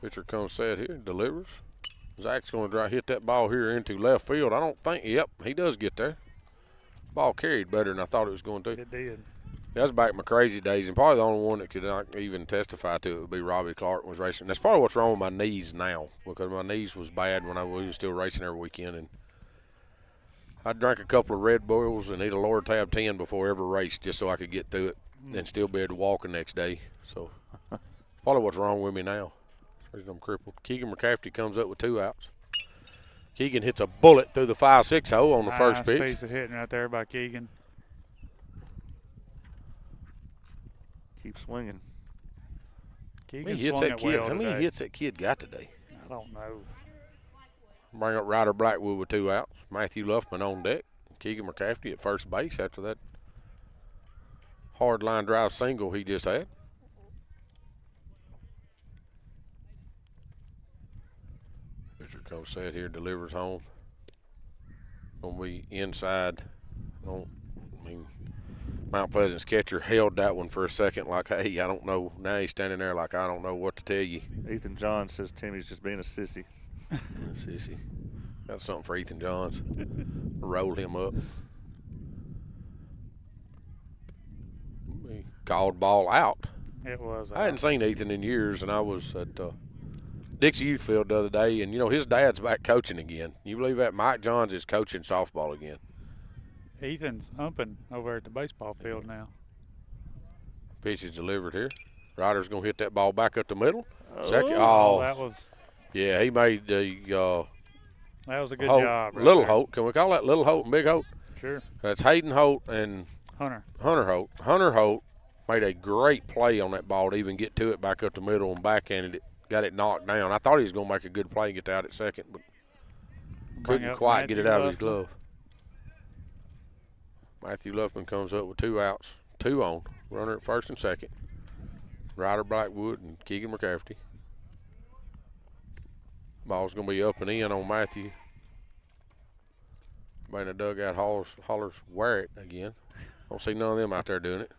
Pitcher comes set here, delivers. Zach's going to hit that ball here into left field. I don't think. Yep, he does get there. Ball carried better than I thought it was going to. It did. That's back in my crazy days, and probably the only one that could not even testify to it would be Robbie Clark was racing. That's probably what's wrong with my knees now, because my knees was bad when we was still racing every weekend, and I drank a couple of Red Bulls and eat a lower tab 10 before every race just so I could get through it and still be able to walk the next day. So probably what's wrong with me now. Reason I'm crippled. Keegan McCafferty comes up with 2 outs. Keegan hits a bullet through the 5-6 hole on the first Nice pitch. piece of hitting right there by Keegan. keep swinging. Keegan He hits swung that it kid. well How many today. hits that kid got today? I don't know. Bring up Ryder Blackwood with 2 outs. Matthew Luffman on deck. Keegan McCafferty at first base after that hard line drive single he just had. Pitcher comes set here, delivers home. Gonna be inside. Mount Pleasant's catcher held that one for a second like, hey, I don't know. Now he's standing there like, I don't know what to tell you. Ethan John says Timmy's just being a sissy. Sissy. Got something for Ethan Johns. Roll him up. He called ball out. It was. I hadn't seen Ethan in years, and I was at Dixie Youth Field the other day, and, his dad's back coaching again. You believe that? Mike Johns is coaching softball again. Ethan's umping over at the baseball field now. Pitch is delivered here. Ryder's going to hit that ball back up the middle. Second. Oh, Oh, that was yeah, he made the a good Holt, job. Right Little there. Holt. Can we call that Little Holt and Big Holt? Sure. That's Hayden Holt and Hunter. Hunter Holt. Hunter Holt made a great play on that ball to even get to it back up the middle and backhanded it. Got it knocked down. I thought he was going to make a good play and get out at second, but Bring couldn't up quite get it Matthew out of his Luffman. glove. Matthew Luffman comes up with 2 outs, 2 on. Runner at first and second. Ryder Blackwood and Keegan McCafferty. Ball's going to be up and in on Matthew. Man, the dugout hollers, wear it again. Don't see none of them out there doing it.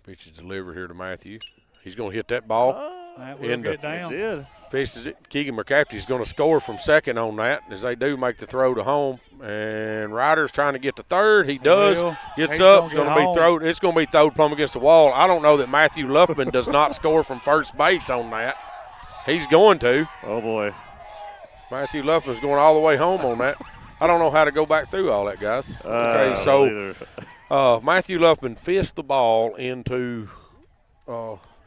Pitch is delivered here to Matthew. He's going to hit that ball. That will get down. It did. Fishes it. Keegan McCafferty's going to score from second on that as they do make the throw to home. And Ryder's trying to get to third. He does. Gets up. It's going to be thrown. It's going to be thrown plumb against the wall. I don't know that Matthew Luffman does not score from first base on that. He's going to. Oh, boy. Matthew Luffman's going all the way home on that. I don't know how to go back through all that, guys. Okay, so Matthew Luffman fished the ball into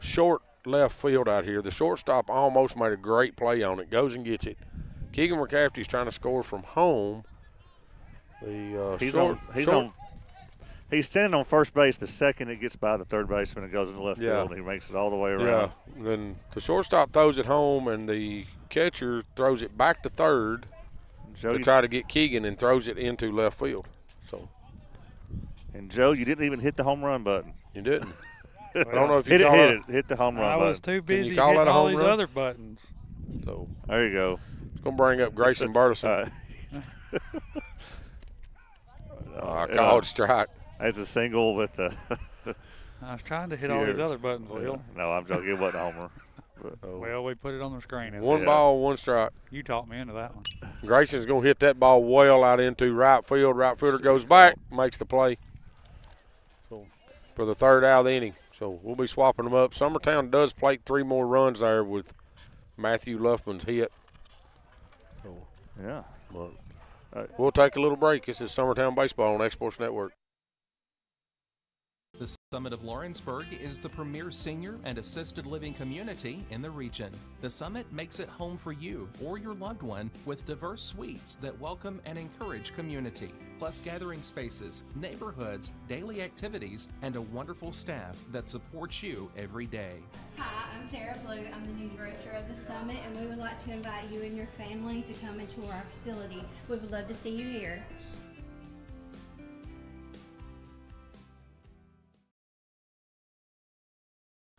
short left field out here. The shortstop almost made a great play on it. Goes and gets it. Keegan McCafferty's trying to score from home. He's standing on first base the second it gets by the third baseman and goes in the left field, and he makes it all the way around. Yeah. Then the shortstop throws it home, and the catcher throws it back to third to try to get Keegan and throws it into left field. And Joe, you didn't even hit the home run button. You didn't. I don't know if you hit the home run button. I was too busy call hitting that a all home these run? other buttons. So there you go. It's going to bring up Grayson Burleson. I called strike. That's a single with the. I was trying to hit all these other buttons, Will. No, I'm joking. It wasn't a homer. Well, we put it on the screen. One ball, one strike. You talked me into that one. Grayson's going to hit that ball well out into right field. Right fielder goes back, makes the play for the third out of the inning. So we'll be swapping them up. Summertown does plate 3 more runs there with Matthew Luffman's hit. Yeah. We'll take a little break. This is Summertown Baseball on Exports Network. The Summit of Lawrenceburg is the premier senior and assisted living community in the region. The Summit makes it home for you or your loved one with diverse suites that welcome and encourage community, plus gathering spaces, neighborhoods, daily activities, and a wonderful staff that supports you every day. Hi, I'm Tara Blue. I'm the new director of the Summit, and we would like to invite you and your family to come and tour our facility. We would love to see you here.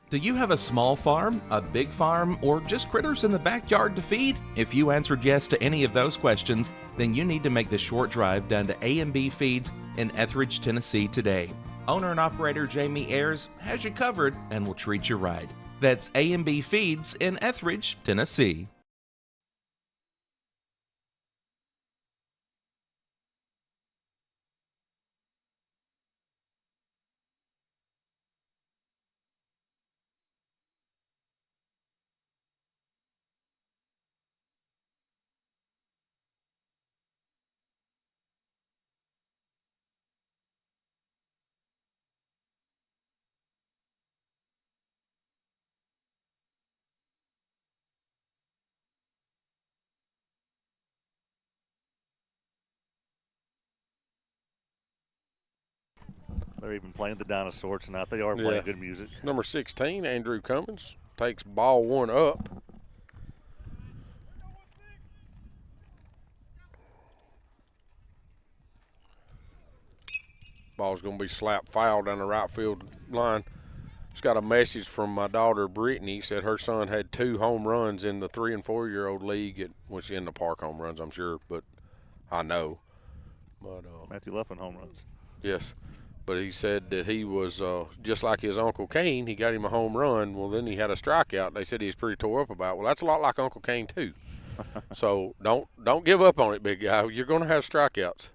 Do you have a small farm, a big farm, or just critters in the backyard to feed? If you answered yes to any of those questions, then you need to make the short drive down to A&B Feeds in Etheridge, Tennessee today. Owner and operator Jamie Ayers has you covered and will treat you right. That's A&B Feeds in Etheridge, Tennessee. They're even playing the dinosaur tonight. They are playing good music. Number 16, Andrew Cummins, takes ball 1 up. Ball's going to be slapped foul down the right field line. Just got a message from my daughter Brittany. Said her son had 2 home runs in the 3- and 4-year-old league, which in the park home runs, I'm sure, but I know. But Matthew Luffman home runs. Yes. But he said that he was just like his Uncle Kane. He got him a home run. Well, then he had a strikeout. They said he was pretty tore up about it. Well, that's a lot like Uncle Kane, too. So don't give up on it, big guy. You're going to have strikeouts.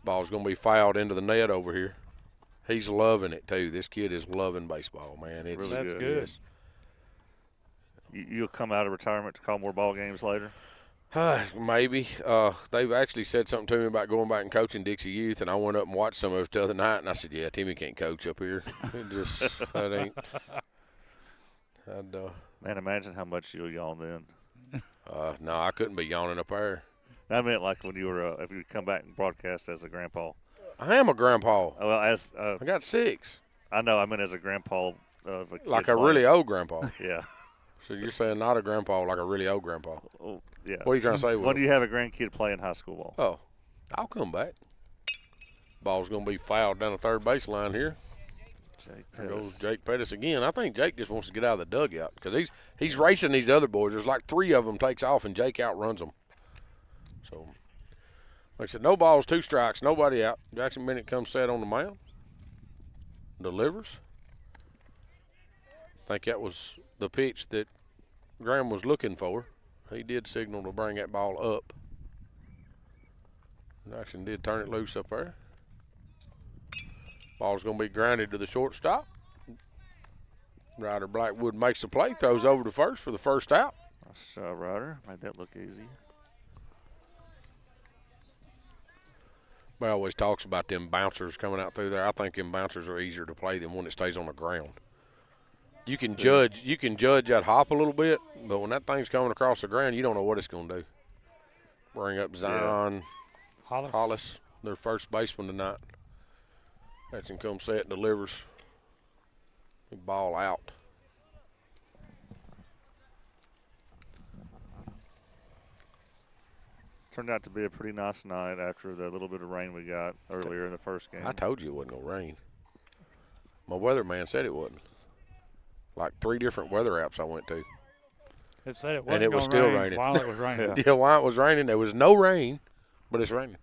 Ball's going to be fouled into the net over here. He's loving it, too. This kid is loving baseball, man. It's really That's good. You'll come out of retirement to call more ball games later? Maybe. They've actually said something to me about going back and coaching Dixie Youth, and I went up and watched some of it the other night, and I said, yeah, Timmy can't coach up here. It just, that ain't. Man, imagine how much you'll yawn then. No, I couldn't be yawning up there. I meant like when you were, if you come back and broadcast as a grandpa. I am a grandpa. Well, as I got 6. I know. I meant as a grandpa of a kid like a really old grandpa. Yeah. So you're saying not a grandpa, like a really old grandpa? Oh, yeah. What are you trying to say? When do you have a grandkid playing high school ball? Oh, I'll come back. Ball's going to be fouled down the third base line here. There goes Jake Pettis again. I think Jake just wants to get out of the dugout because he's racing these other boys. There's like 3 of them takes off, and Jake outruns them. So, like I said, no balls, 2 strikes, nobody out. Jackson Bennett comes set on the mound. Delivers. I think that was the pitch that Graham was looking for. He did signal to bring that ball up. Jackson did turn it loose up there. Ball's going to be grounded to the shortstop. Ryder Blackwood makes the play, throws over to first for the first out. Nice job, Ryder. Made that look easy. Everybody always talks about them bouncers coming out through there. I think them bouncers are easier to play than one that stays on the ground. You can judge that hop a little bit, but when that thing's coming across the ground, you don't know what it's going to do. Bring up Zion Hollis, their first baseman tonight. Jackson comes set and delivers. Ball out. Turned out to be a pretty nice night after the little bit of rain we got earlier in the first game. I told you it wasn't going to rain. My weatherman said it wasn't. Like 3 different weather apps I went to. It said it wasn't and it was still raining. While it was raining. Yeah, while it was raining, there was no rain, but it's raining.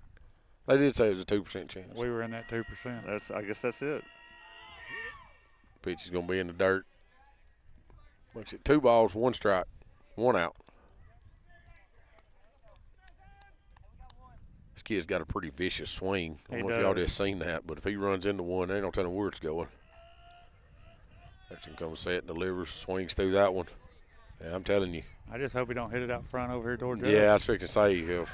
They did say it was a 2% chance. We were in that 2%. I guess that's it. Pitch is going to be in the dirt. Makes it 2 balls, 1 strike, 1 out. This kid's got a pretty vicious swing. I don't know if y'all just seen that, but if he runs into one, there ain't no telling where it's going. Jackson comes set and delivers, swings through that one. Yeah, I'm telling you. I just hope he don't hit it out front over here towards us. Yeah, I was fixing to say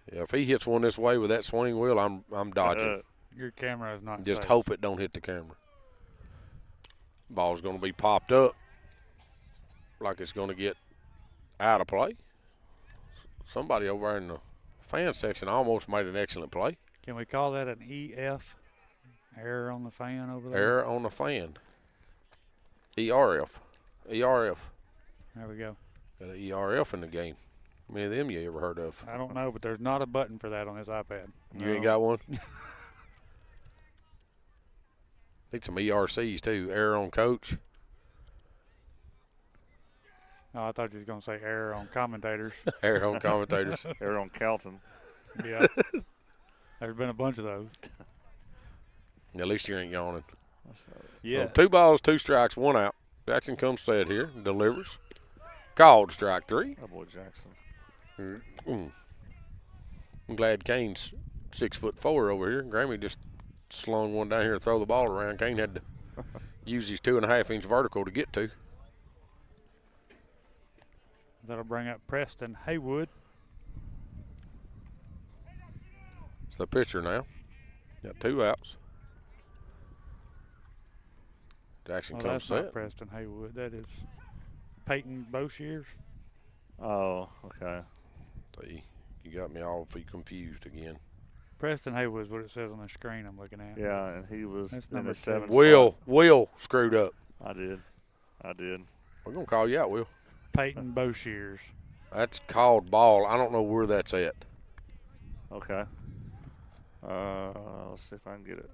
if he hits one this way with that swing wheel, I'm dodging. Your camera is not Just safe. hope it don't hit the camera. Ball's going to be popped up like it's going to get out of play. Somebody over there in the fan section almost made an excellent play. Can we call that an EF? Error on the fan over there? Error on the fan. ERF. ERF. There we go. Got an ERF in the game. How many of them you ever heard of? I don't know, but there's not a button for that on this iPad. You ain't got one? Need some ERCs too. Error on coach. Oh, I thought you was going to say error on commentators. Error on commentators. Error on Calton. Yeah. There's been a bunch of those. At least you ain't yawning. Yeah. 2 balls, 2 strikes, 1 out. Jackson comes set here, delivers. Called strike 3. Oh, boy, Jackson. I'm glad Kane's 6'4" over here. Grammy just slung one down here and throw the ball around. Kane had to use his 2.5-inch vertical to get to. That'll bring up Preston Haywood. It's the pitcher now. Got 2 outs. Jackson comes that's set. not Preston Haywood. That is Peyton Boshears. Oh, okay. See, you got me all confused again. Preston Haywood is what it says on the screen I'm looking at. Yeah, and he was That's in number the 7. 7th. Will screwed up. I did. We're going to call you out, Will. Peyton Boshears. That's called ball. I don't know where that's at. Okay. Let's see if I can get it.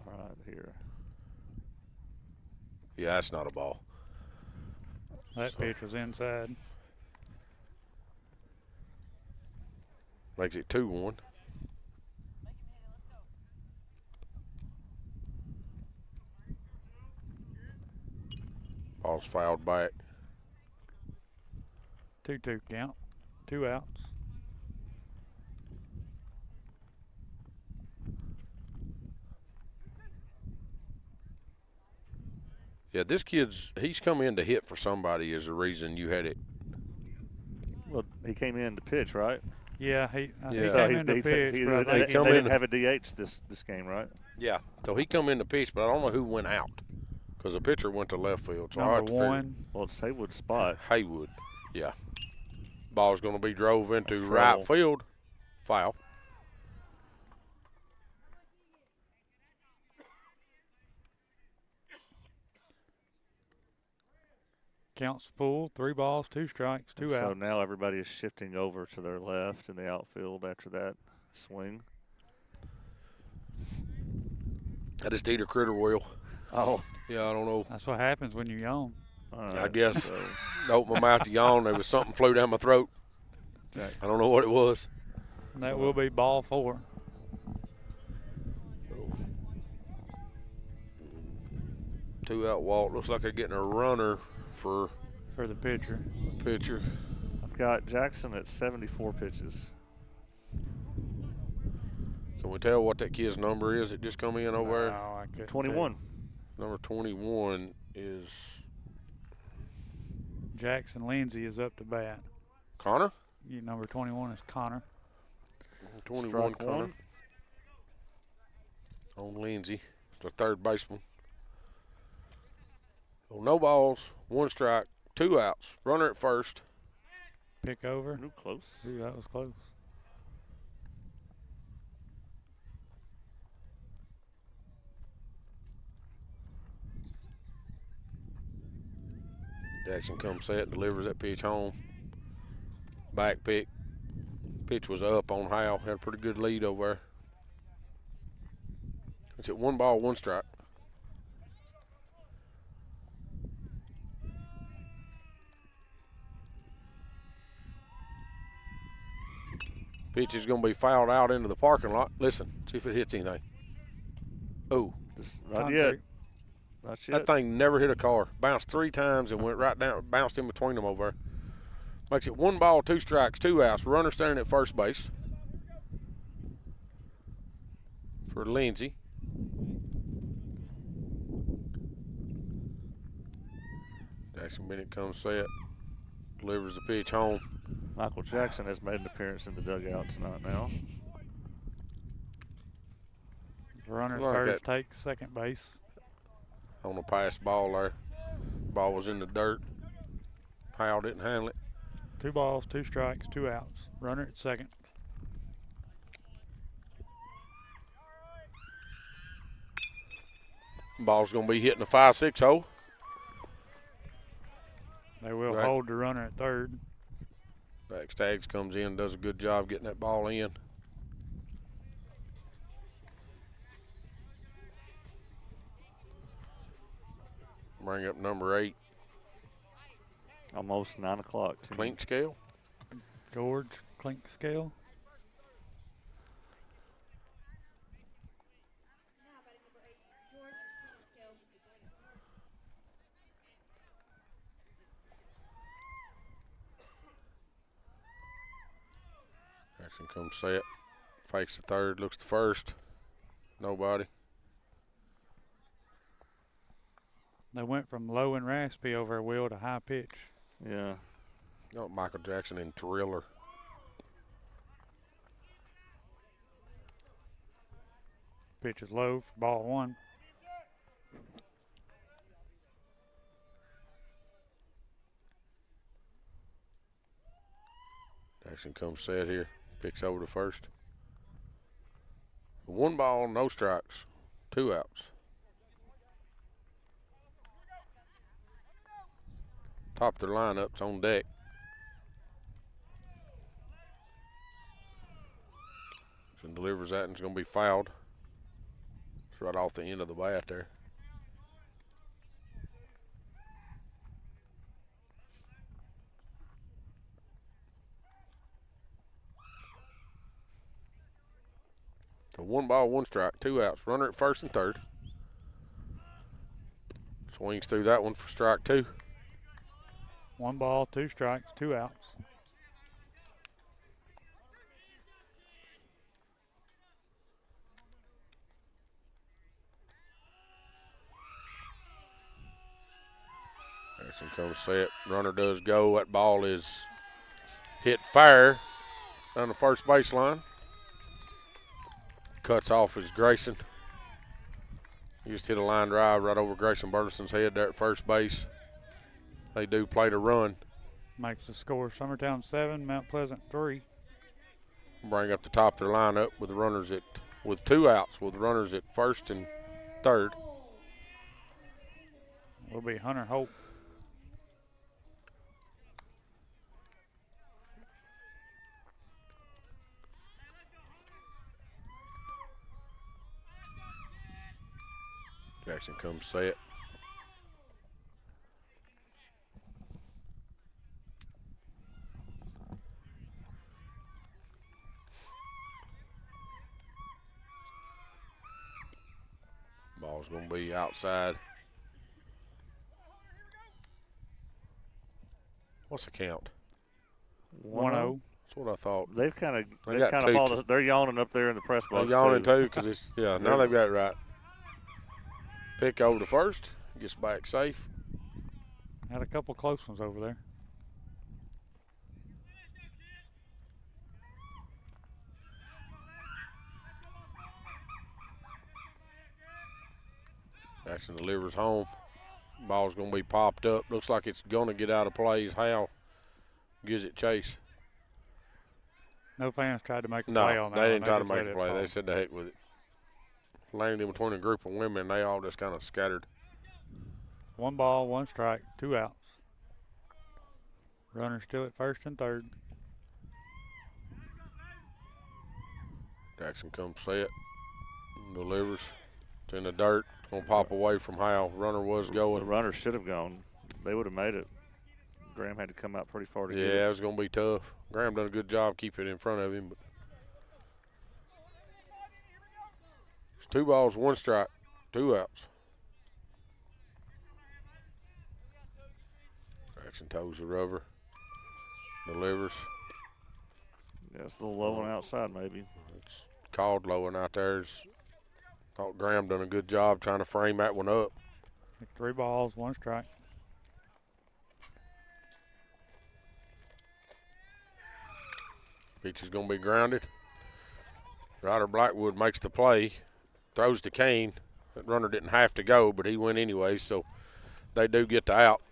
Right here. Yeah, that's not a ball. That pitch was inside. Makes it 2-1. Ball's fouled back. 2-2 count. 2 outs. Yeah, this he's come in to hit for somebody is the reason you had it. Well, he came in to pitch, right? Yeah, he So came in to pitch. They but I think didn't have a DH this game, right? Yeah. So he come in to pitch, but I don't know who went out because the pitcher went to left field. So I number had to figure- 1. Well, it's Haywood's spot. Haywood. Yeah. Ball's going to be drove into That's right trouble. field. Foul. Counts full. 3 balls, 2 strikes, 2 So outs. now everybody is shifting over to their left in the outfield after that swing. I just eat a critter wheel. Oh, Yeah, I don't know. That's what happens when you yawn. all I right. guess. So, I opened my mouth to yawn. There was something flew down my throat. Jack, I don't know what it was. And that will be ball 4. Two out walk. Looks like they're getting a runner for For the pitcher. the pitcher. I've got Jackson at 74 pitches. Can we tell what that kid's number is that just come in over there? No, I couldn't 21. Number 21 is tell. Jackson Lindsay is up to bat. Connor. Number 21 is Connor. 21 Strike Connor. one. On Lindsay, the third baseman. So no balls, 1 strike, 2 outs. Runner at first. Pick over. Ooh, close. Ooh, that was close. Jackson comes set, delivers that pitch home. Back pick. Pitch was up on Hal. Had a pretty good lead over there. It's at 1 ball, 1 strike. Pitch is going to be fouled out into the parking lot. Listen, see if it hits anything. Oh, Not Concrete. yet. Not that yet. thing never hit a car. Bounced 3 times and went right down, bounced in between them over there. Makes it 1 ball, 2 strikes, 2 outs. Runner standing at first base for Lindsay. Jackson Bennett comes set, delivers the pitch home. Michael Jackson has made an appearance in the dugout tonight now. Runner at Like first that. takes second base. On a pass ball there. Ball was in the dirt. Hal didn't handle it. 2 balls, 2 strikes, 2 outs. Runner at second. Ball's going to be hitting the 5-6 hole. They will Right. hold the runner at third. Back Staggs comes in, does a good job getting that ball in. Bring up number 8, Almost 9 o'clock. too. Clink Scale. George Clinkscale. Jackson comes set, fakes the third, looks the first. Nobody. They went from low and raspy over a wheel to high pitch. Yeah. Oh, Michael Jackson in Thriller. Pitch is low for ball 1. Jackson comes set here, picks over to first. 1 ball, no strikes, 2 outs. Top of their lineup's on deck. And delivers that, and it's going to be fouled. It's right off the end of the bat there. So 1 ball, 1 strike, 2 outs. Runner at first and third. Swings through that one for strike 2. 1 ball, 2 strikes, 2 outs. Jackson comes set. Runner does go. That ball is hit fair down the first baseline. Cuts off is Grayson. He just hit a line drive right over Grayson Burleson's head there at first base. They do play to run. Makes the score Summertown 7, Mount Pleasant 3. Bring up the top of their lineup with the runners with 2 outs, with runners at first and third. Will be Hunter Hope. Jackson comes set. Ball's going to be outside. What's the count? 1-0. That's what I thought. They've kind of got two. fallen. They're yawning up there in the press box. They're yawning too because it's now they've got it right. Pick over to first, gets back safe. Had a couple close ones over there. Jackson delivers home. Ball's going to be popped up. Looks like it's going to get out of play. Howe gives it chase. No fans tried to make a No, play on that. they didn't try to just make let a it play. fall. They said the heck with it. Landed in between a group of women. They all just kind of scattered. 1 ball, 1 strike, 2 outs. Runner still at first and third. Jackson comes set. Delivers. It's in the dirt. It's going to pop away from Howe. Runner was The going. runner should have gone. They would have made it. Graham had to come out pretty far to get it. Yeah, it was going to be tough. Graham done a good job keeping it in front of him. But it's 2 balls, 1 strike, 2 outs. Jackson toes the rubber. Delivers. Yeah, it's a little low on outside maybe. It's called low and out there. Thought Graham done a good job trying to frame that one up. 3 balls, 1 strike. Pitch is going to be grounded. Ryder Blackwood makes the play, throws to Kane. That runner didn't have to go, but he went anyway, so they do get the out.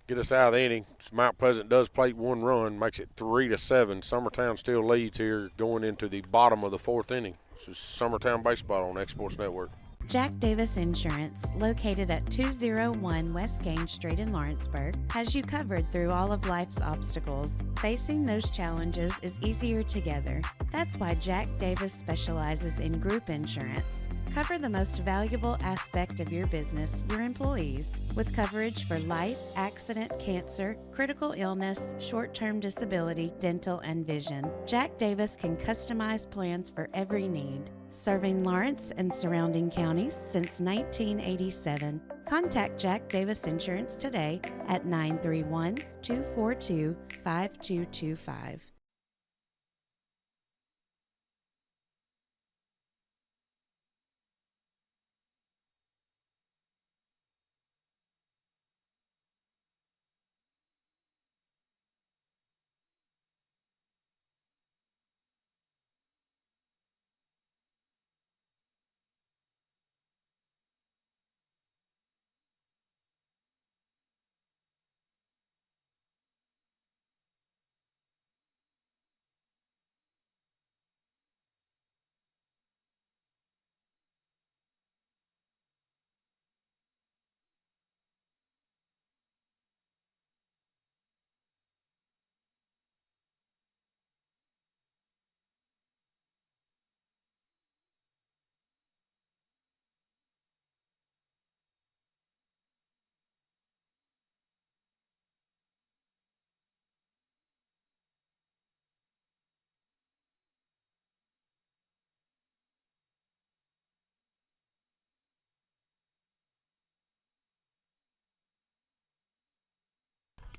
Get us out of the inning. Mount Pleasant does plate 1 run, makes it 3-7. Summertown still leads here going into the bottom of the 4th inning. This is Summertown Baseball on X-Sports Network. Jack Davis Insurance, located at 201 West Gaines Street in Lawrenceburg, has you covered through all of life's obstacles. Facing those challenges is easier together. That's why Jack Davis specializes in group insurance. Cover the most valuable aspect of your business, your employees, with coverage for life, accident, cancer, critical illness, short-term disability, dental, and vision. Jack Davis can customize plans for every need. Serving Lawrence and surrounding counties since 1987. Contact Jack Davis Insurance today at 931-242-5225.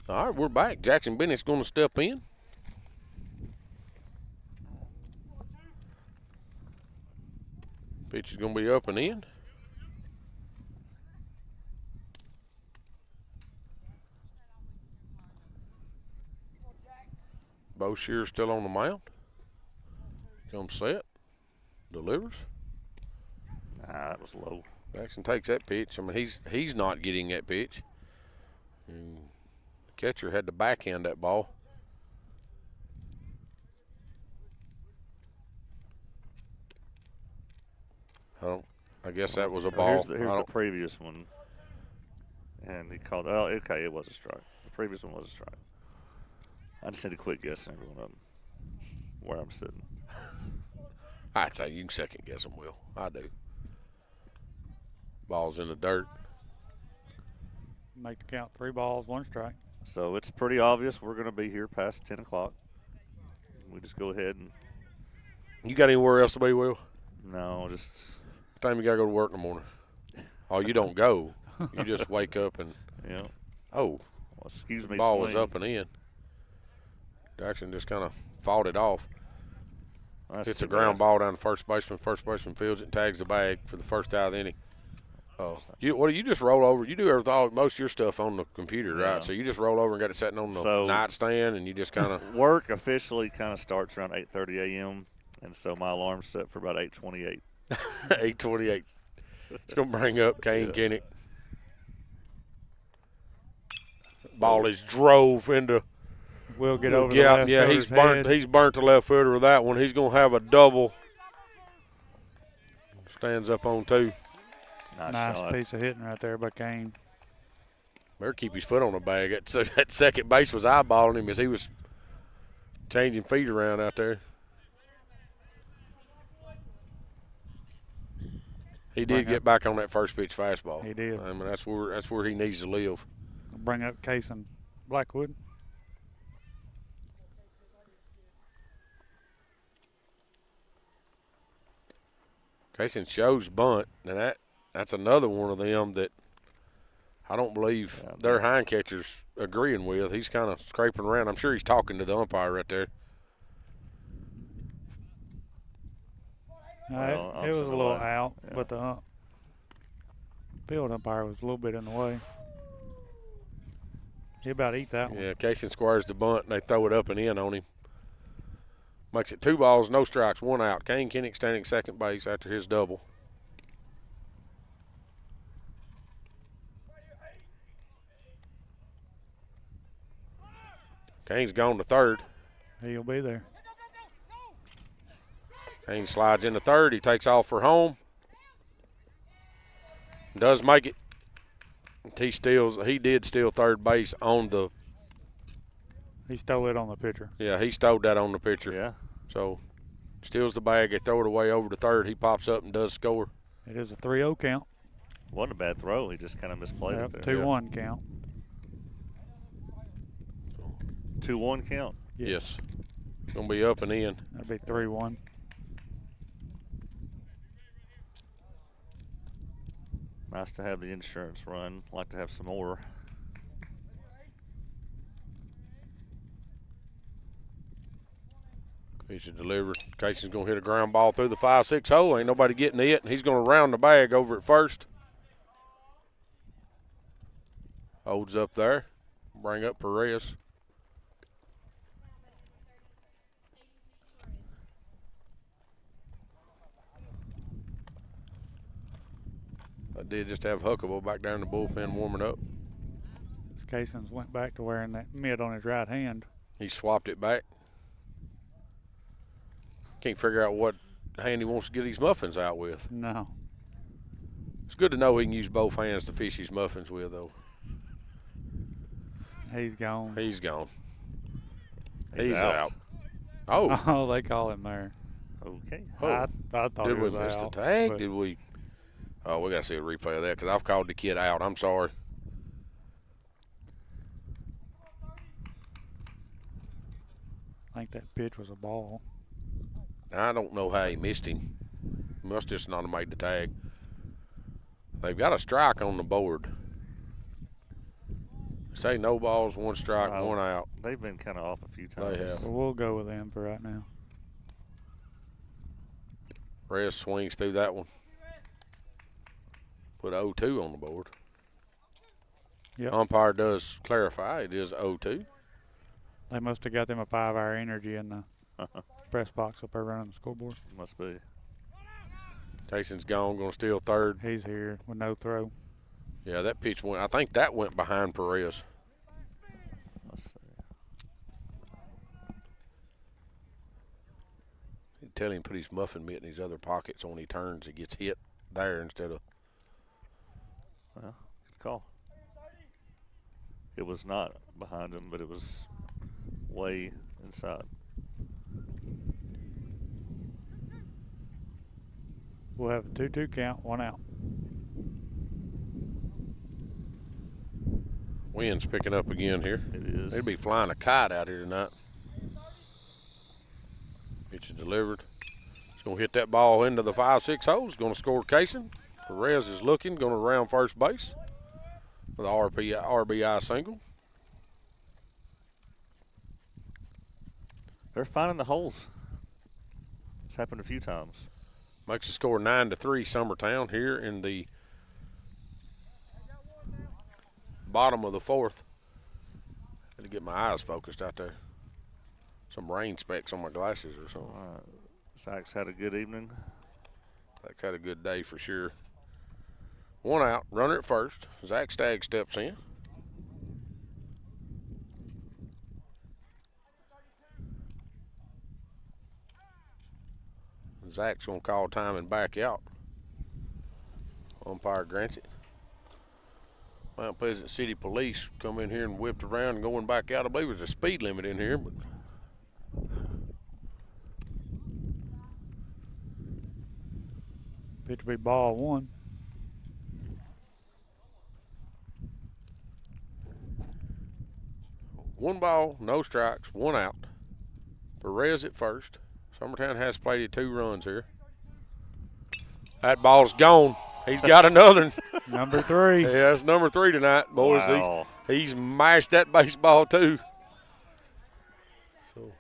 All right, we're back. Jackson Bennett's going to step in. Pitch is going to be up and in. Bo Shear's still on the mound. Comes set. Delivers. That was low. Jackson takes that pitch. I mean, he's not getting that pitch. And the catcher had to backhand that ball. I guess that was a ball. Here's the previous one. And he called, oh, okay, it was a strike. The previous one was a strike. I just need to quit guessing every one of them where I'm sitting. I'd say you can second guess them, Will. I do. Ball's in the dirt. Make the count 3 balls, 1 strike. So it's pretty obvious we're going to be here past 10 o'clock. We just go ahead and. You got anywhere else to be, Will? No, just. Time you got to go to work in the morning. Oh, you don't go. You just wake up and. Yeah. Oh. Well, excuse me. The ball was swing. up and in. Jackson just kind of fought it off. That's Hits too a ground bad. ball down to first baseman. First baseman fields it and tags the bag for the first out of the inning. Oh, what do you just roll over? You do everything, most of your stuff on the computer, Yeah. right? So you just roll over and got it sitting on the nightstand, and you just kind of Work officially kind of starts around 8:30 a.m. and so my alarm's set for about 8:28. 8:28. It's gonna bring up Kane Kinnick. Ball is drove into. We'll get over the left yeah, fielder's he's burnt. head. He's burnt the left footer with that one. He's gonna have a double. Stands up on 2. Nice piece of hitting right there by Kane. Better keep his foot on the bag. That second base was eyeballing him as he was changing feet around out there. He did get back on that first pitch fastball. He did. I mean, that's where he needs to live. Bring up Case and Blackwood. Kaysen shows bunt, and that's another one of them that I don't believe their hind catcher's agreeing with. He's kind of scraping around. I'm sure he's talking to the umpire right there. It was a little out, but the field umpire was a little bit in the way. He about eat that one. Yeah, Kaysen squares the bunt, and they throw it up and in on him. Makes it 2 balls, no strikes, 1 out. Kane Kinnick standing second base after his double. Kane's gone to third. He'll be there. Kane slides into third. He takes off for home. Does make it. He did steal third base on the. He stole it on the pitcher. Yeah, he stole that on the pitcher. Yeah. So, steals the bag. They throw it away over to third. He pops up and does score. It is a 3-0 count. Wasn't a bad throw. He just kind of misplayed it there. 2-1 count. 2-1 count. Yes. Going to be up and in. That'll be 3-1. Nice to have the insurance run. Like to have some more. Pitch is delivered. Casey's going to hit a ground ball through the 5-6 hole. Ain't nobody getting it. He's going to round the bag over at first. Holds up there. Bring up Perez. I did just have Huckable back down the bullpen warming up. Cason's went back to wearing that mitt on his right hand. He swapped it back. Can't figure out what hand he wants to get his muffins out with. No. It's good to know he can use both hands to fish his muffins with, though. He's gone. He's gone. He's out. Oh. Oh, they call him there. Okay. Oh. I thought Did he we was miss the out, tag? but Did we? Oh, we got to see a replay of that because I've called the kid out. I'm sorry. I think that pitch was a ball. I don't know how he missed him. He must just not have made the tag. They've got a strike on the board. Say no balls, 1 strike, 1 out. They've been kind of off a few times. They have. So we'll go with them for right now. Reyes swings through that one. Put 0-2 on the board. Yep. Umpire does clarify it is 0-2. They must have got them a 5-hour energy in the press box up there running the scoreboard. Must be. Tayson's gone, going to steal third. He's here with no throw. Yeah, that pitch went. I think that went behind Perez. Let's see. Tell him to put his muffin mitt in his other pocket so when he turns, it gets hit there instead of. Well, good call. It was not behind him, but it was way inside. We'll have a 2-2 count, 1 out. Wind's picking up again here. It is. They'd be flying a kite out here tonight. Pitch is delivered. It's going to hit that ball into the 5-6 hole. It's going to score casing. Perez is looking, going to round first base with a RBI single. They're finding the holes. It's happened a few times. Makes the score 9-3 Summertown here in the bottom of the fourth. Had to get my eyes focused out there. Some rain specks on my glasses or something. Zach's had a good evening. Zach's had a good day for sure. One out, runner at first. Zach Stagg steps in. Zach's going to call time and back out. Umpire grants it. Mount Pleasant City Police come in here and whipped around and going back out. I believe there's a speed limit in here, but Pitch will be ball one. one ball, no strikes, one out. Perez at first. Summertown has plated 2 runs here. That ball's gone. He's got another. Number 3. Yeah, that's number 3 tonight, boys. Wow. He's mashed that baseball too. So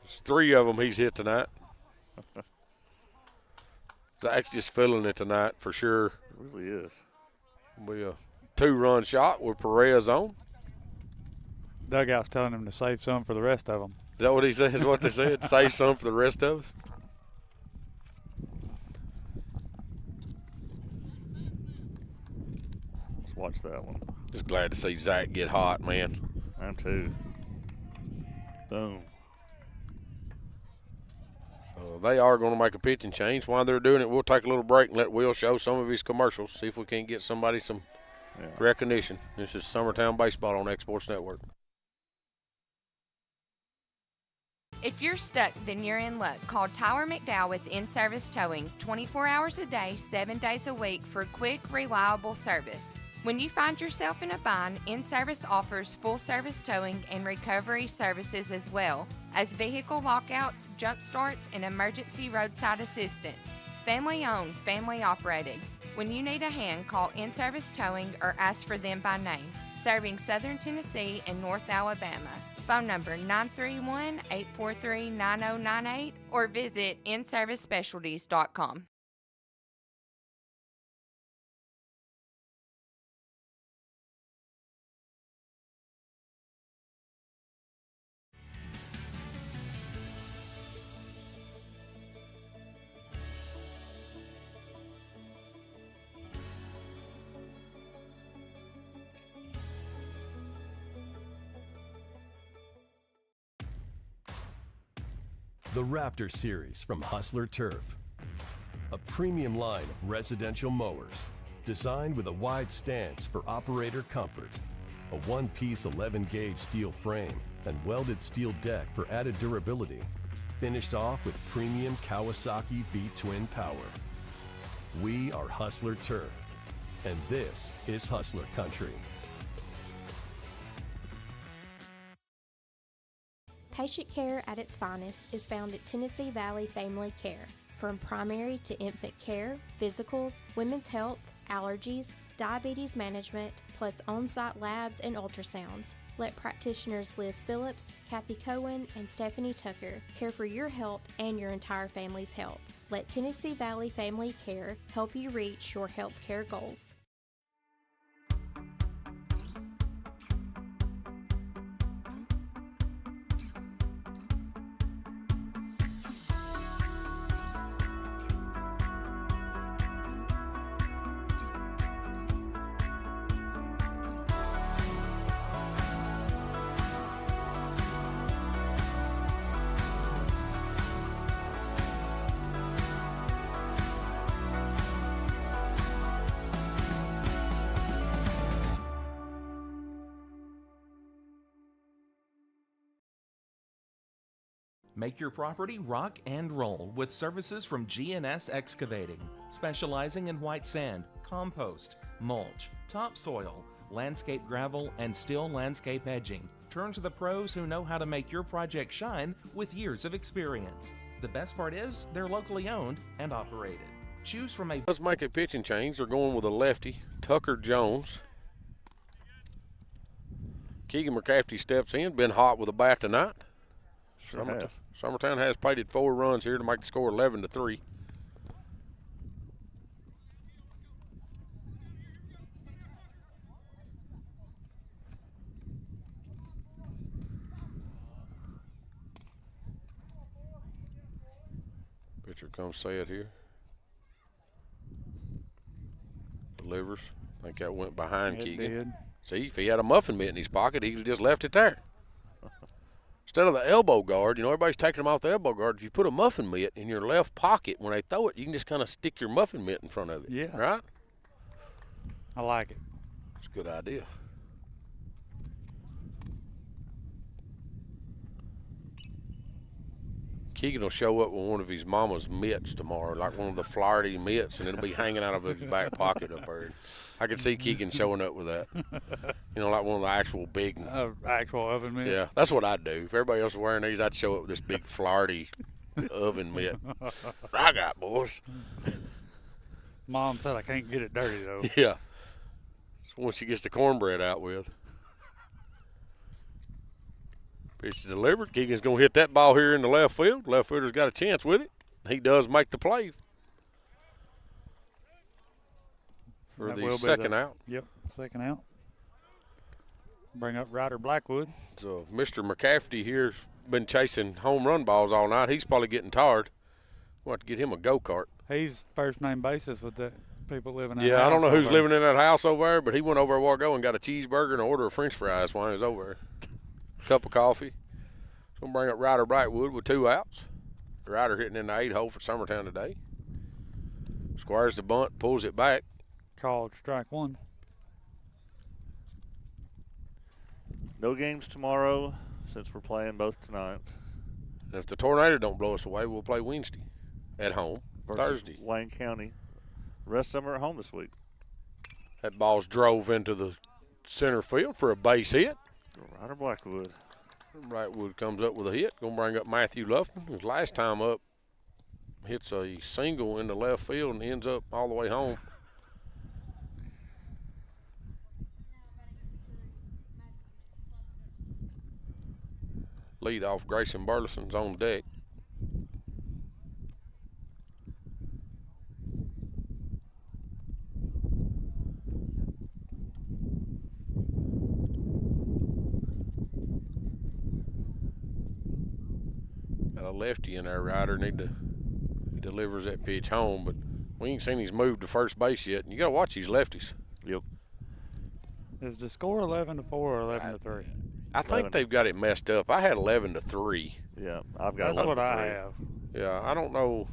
there's 3 of them he's hit tonight. Zach's just feeling it tonight for sure. It really is. Be a 2-run shot with Perez on. Dugout's telling him to save some for the rest of them. Is that what he said? Is what they said? Save some for the rest of us. Let's watch that one. Just glad to see Zach get hot, man. I am too. Boom. They are going to make a pitching change. While they're doing it, we'll take a little break and let Will show some of his commercials, see if we can't get somebody some recognition. This is Summertown Baseball on X-Sports Network. If you're stuck, then you're in luck. Call Tyler McDowell with In-Service Towing, 24 hours a day, 7 days a week for quick, reliable service. When you find yourself in a bind, In-Service offers full-service towing and recovery services as well as vehicle lockouts, jump starts, and emergency roadside assistance. Family-owned, family-operated. When you need a hand, call In-Service Towing or ask for them by name. Serving Southern Tennessee and North Alabama. Phone number 931-843-9098 or visit inservicespecialties.com. The Raptor Series from Hustler Turf. A premium line of residential mowers designed with a wide stance for operator comfort. A one-piece 11-gauge steel frame and welded steel deck for added durability. Finished off with premium Kawasaki V-twin power. We are Hustler Turf, and this is Hustler Country. Patient care at its finest is found at Tennessee Valley Family Care. From primary to infant care, physicals, women's health, allergies, diabetes management, plus on-site labs and ultrasounds. Let practitioners Liz Phillips, Kathy Cohen, and Stephanie Tucker care for your health and your entire family's health. Let Tennessee Valley Family Care help you reach your health care goals. Make your property rock and roll with services from G&S Excavating, specializing in white sand, compost, mulch, topsoil, landscape gravel, and steel landscape edging. Turn to the pros who know how to make your project shine with years of experience. The best part is they're locally owned and operated. Choose from a... Let's make a pitching change. They're going with a lefty, Tucker Jones. Keegan McCafferty steps in, been hot with a bat tonight. Sure has. Summertown has plated 4 runs here to make the score 11-3. Pitcher comes set here. Delivers. I think that went behind It Keegan. did. See, if he had a muffin mitt in his pocket, he could have just left it there. Instead of the elbow guard, you know, everybody's taking them off the elbow guard. If you put a muffin mitt in your left pocket, when they throw it, you can just kind of stick your muffin mitt in front of it. Yeah. Right? I like it. It's a good idea. Keegan will show up with one of his mama's mitts tomorrow, like one of the Florida mitts, and it'll be hanging out of his back pocket up there. I could see Keegan showing up with that. You know, like one of the actual big. Actual oven mitt? Yeah, that's what I'd do. If everybody else was wearing these, I'd show up with this big Florida oven mitt. I got, boys. Mom said I can't get it dirty, though. Yeah. It's once she gets the cornbread out with. Pitch delivered. Keegan's going to hit that ball here in the left field. Left fielder's got a chance with it. He does make the play for That the will be second out. Yep, second out. Bring up Ryder Blackwood. So Mr. McCafferty here's been chasing home run balls all night. He's probably getting tired. We'll have to get him a go-kart. He's first name basis with the people living in that Yeah, I don't know house who's over there. living in that house over there, but he went over a while ago and got a cheeseburger and an order of french fries while he was over there. Cup of coffee. So I'm going to bring up Ryder Brightwood with 2 outs. Ryder hitting in the 8 hole for Summertown today. Squires the bunt, pulls it back. Called strike 1. No games tomorrow since we're playing both tonight. And if the tornado don't blow us away, we'll play Wednesday at home. Versus Thursday. Wayne County. The rest of them are at home this week. That ball's drove into the center field for a base hit. Ryder Blackwood. Brightwood comes up with a hit. Going to bring up Matthew Lufton. His last time up, hits a single in the left field and ends up all the way home. Lead off Grayson Burleson's on deck. Got a lefty in there, Ryder. He delivers that pitch home, but we ain't seen he's moved to first base yet. And you got to watch these lefties. Yep. Is the score 11-4 or 11-3? I think they've got it messed up. I had 11-3. Yeah, I've got That's what 11-3. I have. Yeah, I don't know.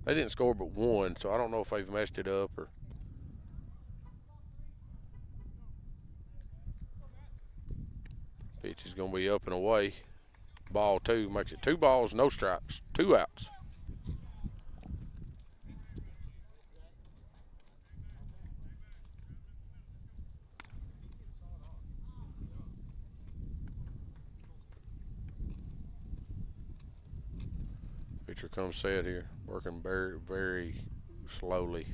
They didn't score but 1, so I don't know if they've messed it up or. Pitch is going to be up and away. Ball 2 makes it 2 balls, no strikes, 2 outs. Pitcher comes set here, working very, very slowly.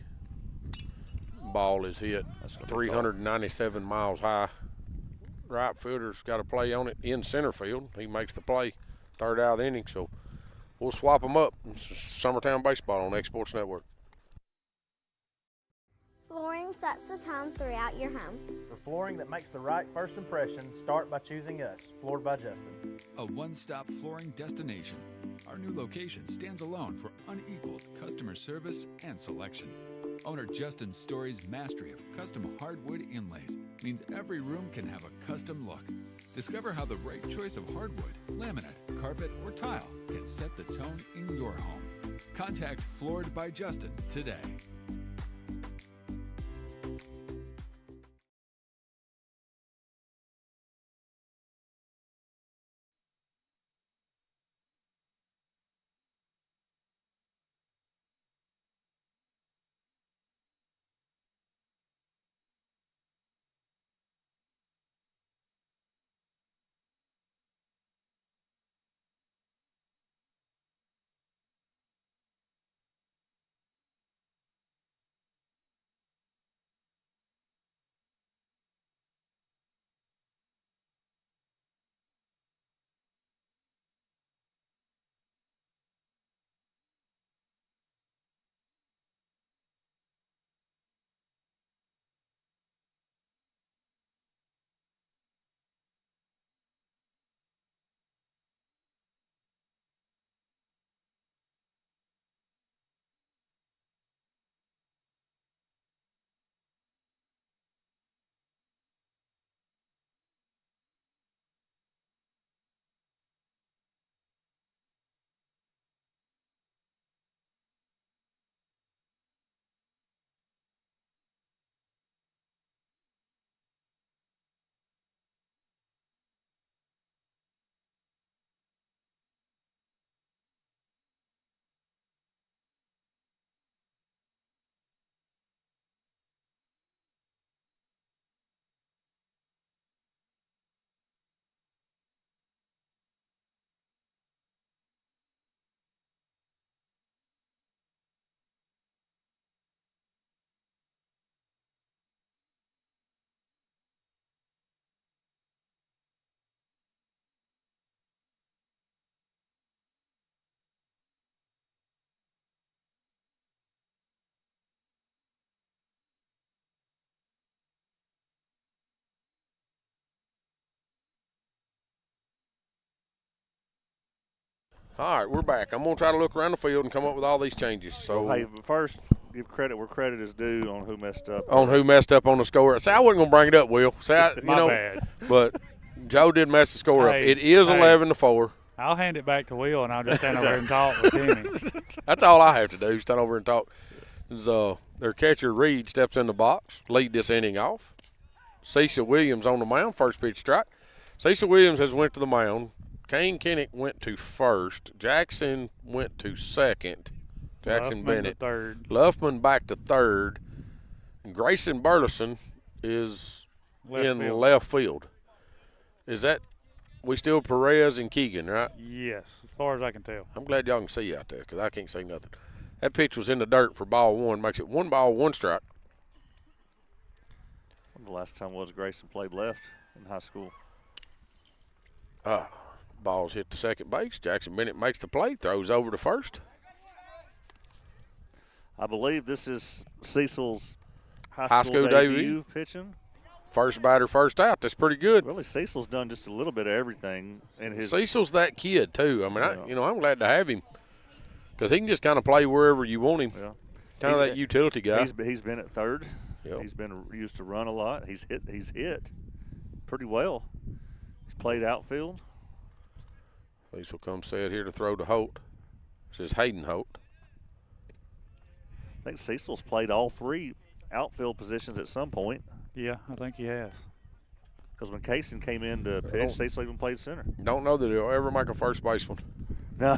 Ball is hit 397 miles high. Right fielder's got a play on it in center field. He makes the play, 3rd out of the inning. So we'll swap them up. This is Summertown Baseball on Exports Network. Flooring sets the tone throughout your home. For flooring that makes the right first impression, start by choosing us, Floored by Justin. A one-stop flooring destination. Our new location stands alone for unequaled customer service and selection. Owner Justin Story's mastery of custom hardwood inlays means every room can have a custom look. Discover how the right choice of hardwood, laminate, carpet, or tile can set the tone in your home. Contact Floored by Justin today. All right, we're back. I'm going to try to look around the field and come up with all these changes. So, Hey, but first, give credit where credit is due on who messed up. On who messed up on the score. See, I wasn't going to bring it up, Will. See, My bad. But Joe did mess the score up. It is 11-4. I'll hand it back to Will, and I'll just stand over there and talk with Timmy. That's all I have to do, stand over and talk. Their catcher, Reed, steps in the box, lead this inning off. Cecil Williams on the mound, first pitch strike. Cecil Williams has went to the mound. Kane Kinnick went to first. Jackson went to second. Jackson Luffman Bennett. to third. Luffman back to third. And Grayson Burleson is left field. Is that we still Perez and Keegan, right? Yes, as far as I can tell. I'm glad y'all can see out there because I can't see nothing. That pitch was in the dirt for ball one. Makes it 1 ball, 1 strike. When the last time was Grayson played left in high school? Ball's hit the second base. Jackson Bennett makes the play, throws over to first. I believe this is Cecil's high school debut pitching. First batter, first out. That's pretty good. Really, Cecil's done just a little bit of everything in his. Cecil's that kid too. I mean, I'm glad to have him because he can just kind of play wherever you want him. Yeah. Kind of that utility guy. He's been at third. Yep. He's been used to run a lot. He's hit pretty well. He's played outfield. Cecil comes set here to throw to Holt. This is Hayden Holt. I think Cecil's played all 3 outfield positions at some point. Yeah, I think he has. Because when Kaysen came in to pitch, Cecil even played center. Don't know that he'll ever make a first baseman. No.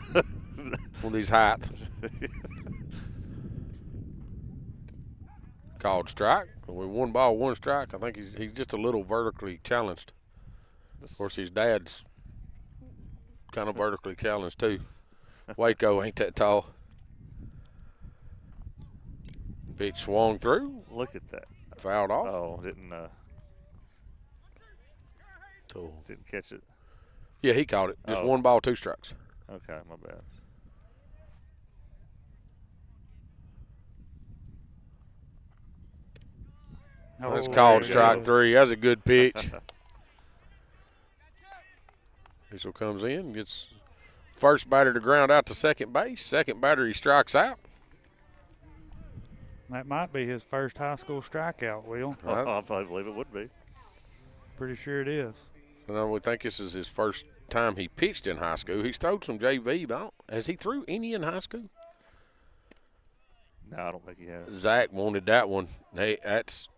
With these height. Called strike. With 1 ball, 1 strike. I think he's just a little vertically challenged. Of course, his dad's kind of vertically challenged too. Waco ain't that tall. Pitch swung through. Look at that. Fouled off. Oh, didn't catch it. Yeah, he caught it. Just 1 ball, 2 strikes. Okay, my bad. That's called strike 3. That's a good pitch. Cecil comes in, gets first batter to ground out to second base. Second batter, he strikes out. That might be his first high school strikeout, Will. I probably believe it would be. Pretty sure it is. And we think this is his first time he pitched in high school. He's thrown some JV, but has he threw any in high school? No, I don't think he has. Zach wanted that one. Hey, that's.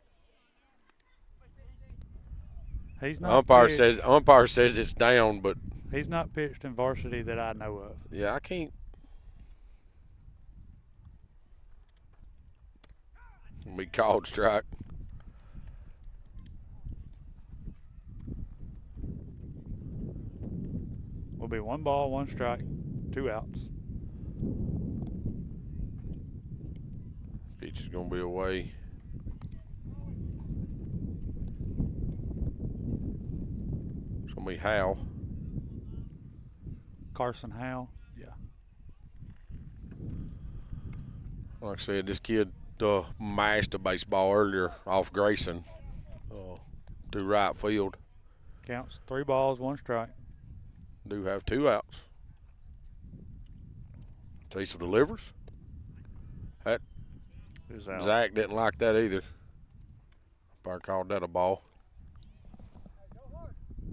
He's not umpire says it's down, but he's not pitched in varsity that I know of. Yeah, I can't. Be called strike. Will be 1 ball, 1 strike, 2 outs. Pitch is going to be away. It's going to be Howell. Carson Howell, yeah. Like I said, this kid mashed a baseball earlier off Grayson to right field. Counts 3 balls, 1 strike. Do have 2 outs. Cecil delivers. That Zach didn't like that either. Umpire called that a ball.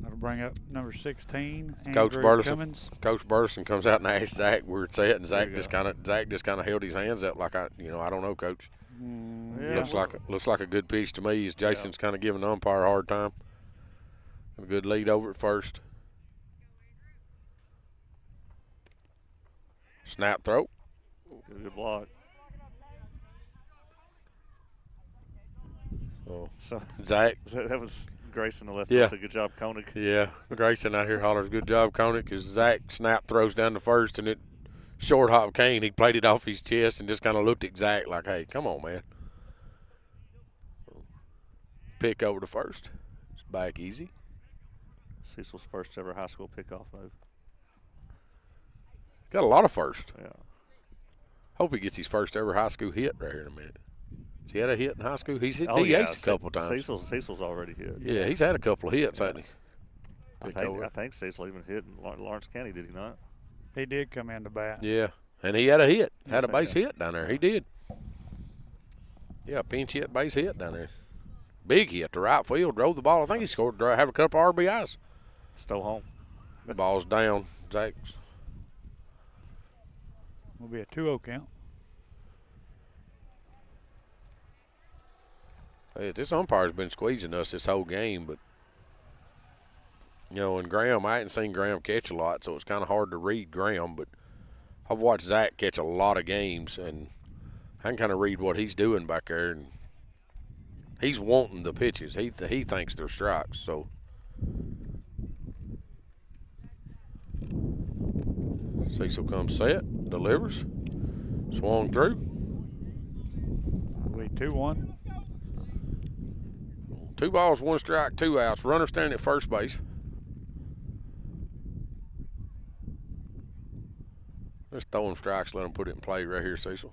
That'll bring up number 16, Coach Andrew Burleson. Cummins. Coach Burleson comes out and asks Zach where it's at, and Zach just kind of held his hands up like I don't know, Coach. Yeah. Looks like a good pitch to me. As Jason's kind of giving the umpire a hard time. A good lead over at first. Snap throw. Good block. So Zach. That was Grayson the left. Yeah. Good job, Koenig. Yeah, Grayson out here hollers, good job, Koenig, because Zach snap throws down the first, and it short hop Kane. He played it off his chest and just kind of looked at Zach like, hey, come on, man. Pick over to first. It's back easy. Cecil's first ever high school pickoff move. Got a lot of first. Yeah. Hope he gets his first ever high school hit right here in a minute. Has he had a hit in high school? He's hit DH a couple times. Cecil's already hit. Yeah, he's had a couple of hits, hasn't he? I think Cecil even hit in Lawrence County, did he not? He did come in to bat. Yeah, and he had a hit. Had a Yes, base hit down there. He did. Yeah, pinch hit, base hit down there. Big hit to right field. Drove the ball. I think he scored. Have a couple RBIs. Stole home. The ball's down. Zach's. Will be a 2-0 count. Hey, this umpire's been squeezing us this whole game, but you know, and Graham, I hadn't seen Graham catch a lot, so it's kind of hard to read Graham, but I've watched Zach catch a lot of games, and I can kind of read what he's doing back there, and he's wanting the pitches. He thinks they're strikes, so. Cecil comes set, delivers, swung through. Will be 2-1. 2 balls, 1 strike, 2 outs. Runner standing at first base. Let's throw him strikes, let him put it in play right here, Cecil.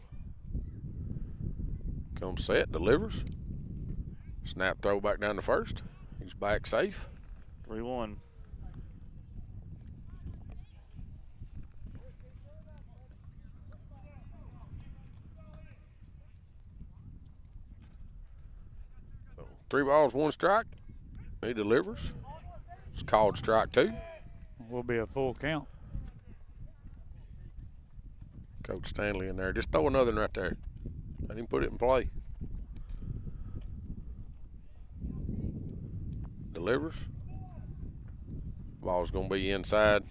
Comes set, delivers. Snap throw back down to first. He's back safe. 3-1. So 3 balls, 1 strike. He delivers. It's called strike 2. Will be a full count. Coach Stanley in there. Just throw another one right there. Let him put it in play. Delivers. Ball's going to be inside.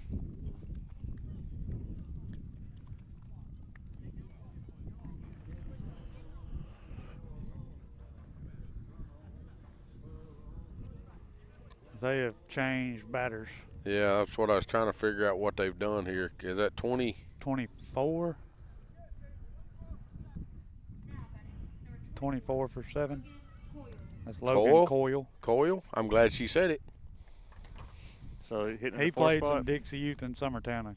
They have changed batters. Yeah, that's what I was trying to figure out what they've done here. Is that 20? 24. 24 for 7. That's Logan Coyle. Coyle? I'm glad she said it. So hitting He the 4 played spot. some Dixie Youth in Summertown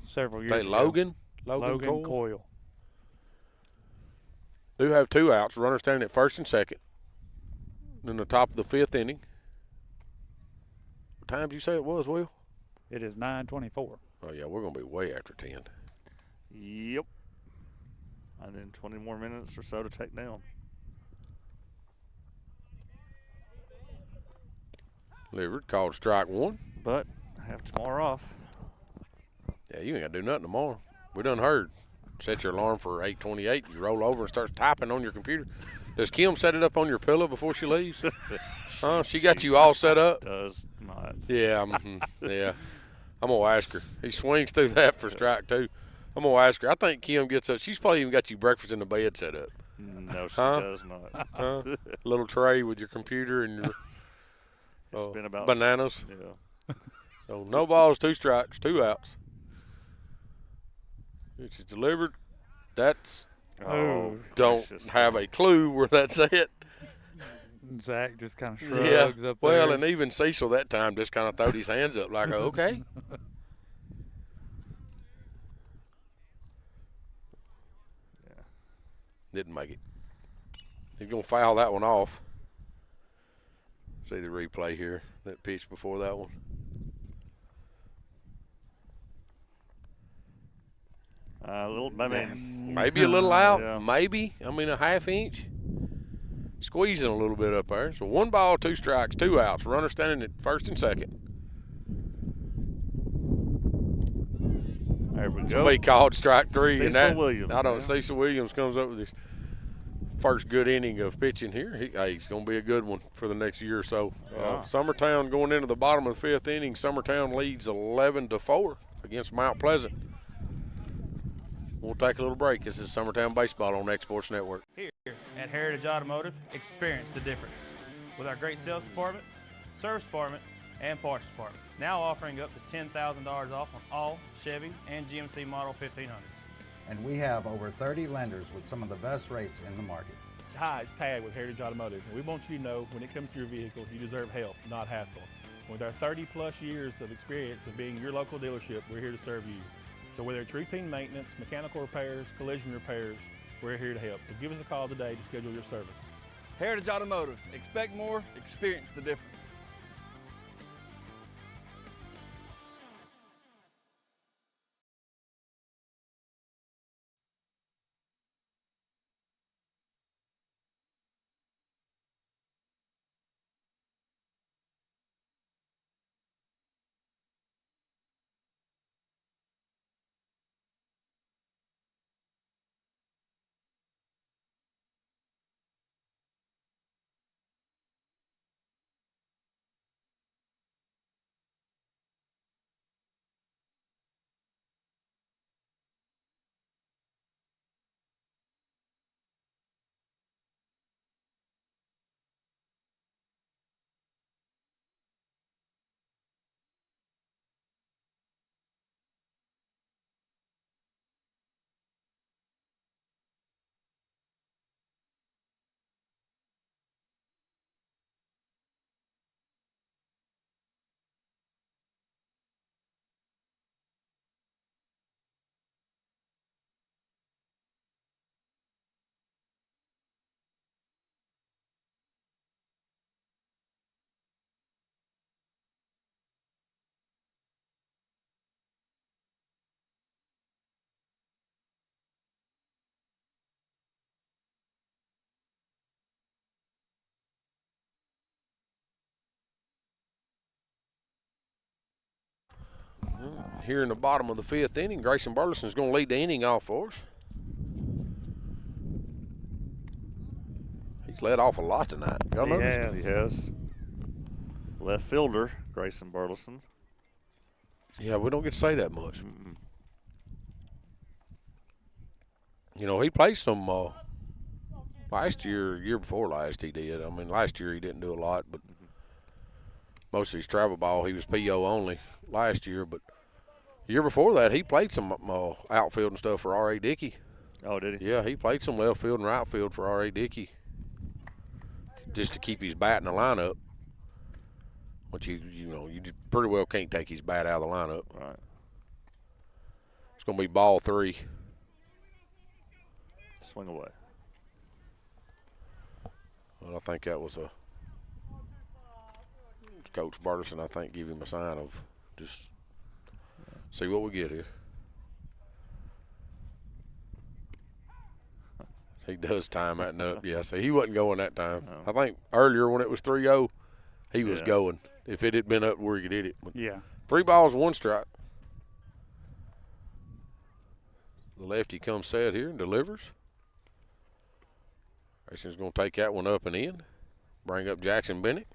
several years Hey, ago. Logan Logan Coyle. Do have 2 outs. Runner standing at first and second. In the top of the 5th inning. What time did you say it was, Will? It is 9:24. Oh, yeah, we're going to be way after 10. Yep. And then 20 more minutes or so to take down. Delivered, called strike 1. But I have tomorrow off. Yeah, you ain't got to do nothing tomorrow. We done heard. Set your alarm for 8:28. You roll over and start typing on your computer. Does Kim set it up on your pillow before she leaves? Huh? She got you all set up? Does not. Yeah, yeah. I'm going to ask her. He swings through that for strike 2. I'm going to ask her. I think Kim gets up. She's probably even got you breakfast in the bed set up. No, she does not. Huh? Little tray with your computer and your It's been about bananas. Yeah. So no balls, 2 strikes, 2 outs. It's delivered. That's don't have a clue where that's at. Zach just kind of shrugs up well, there. and even Cecil that time just kind of throwed his hands up like, okay. Yeah. Didn't make it. He's going to foul that one off. See the replay here, that pitch before that one. A little, I mean, maybe a little out, yeah. maybe. I mean, a half inch. Squeezing a little bit up there. So 1 ball, 2 strikes, 2 outs. Runner standing at first and second. There we go. Somebody called strike 3. Cecil and that, Williams. I don't. Yeah. Cecil Williams comes up with his first good inning of pitching here. He's going to be a good one for the next year or so. Yeah. Summertown going into the bottom of the 5th inning. Summertown leads 11-4 against Mount Pleasant. We'll take a little break. This is Summertown Baseball on Exports Network. Here at Heritage Automotive, experience the difference. With our great sales department, service department, and parts department. Now offering up to $10,000 off on all Chevy and GMC model 1500s. And we have over 30 lenders with some of the best rates in the market. Hi, it's Tag with Heritage Automotive. We want you to know when it comes to your vehicle, you deserve help, not hassle. With our 30-plus years of experience of being your local dealership, we're here to serve you. So whether it's routine maintenance, mechanical repairs, collision repairs, we're here to help. So give us a call today to schedule your service. Heritage Automotive. Expect more, experience the difference. here in the bottom of the 5th inning. Grayson Burleson's going to lead the inning off for us. He's led off a lot tonight. Y'all notice? He has. Left fielder, Grayson Burleson. Yeah, we don't get to say that much. You know, he played some last year before last he did. I mean, last year he didn't do a lot, but most of his travel ball, he was PO only last year. But the year before that, he played some outfield and stuff for R.A. Dickey. Oh, did he? Yeah, he played some left field and right field for R.A. Dickey just to keep his bat in the lineup. But you pretty well can't take his bat out of the lineup. Right. It's going to be ball 3. Swing away. Well, I think that was Coach Burleson, I think, give him a sign of just see what we get here. He does time that up. Yeah, see, he wasn't going that time. No. I think earlier when it was 3-0, he was going. If it had been up where he could hit it. But 3 balls, 1 strike. The lefty comes set here and delivers. Grayson's going to take that one up and in. Bring up Jackson Bennett.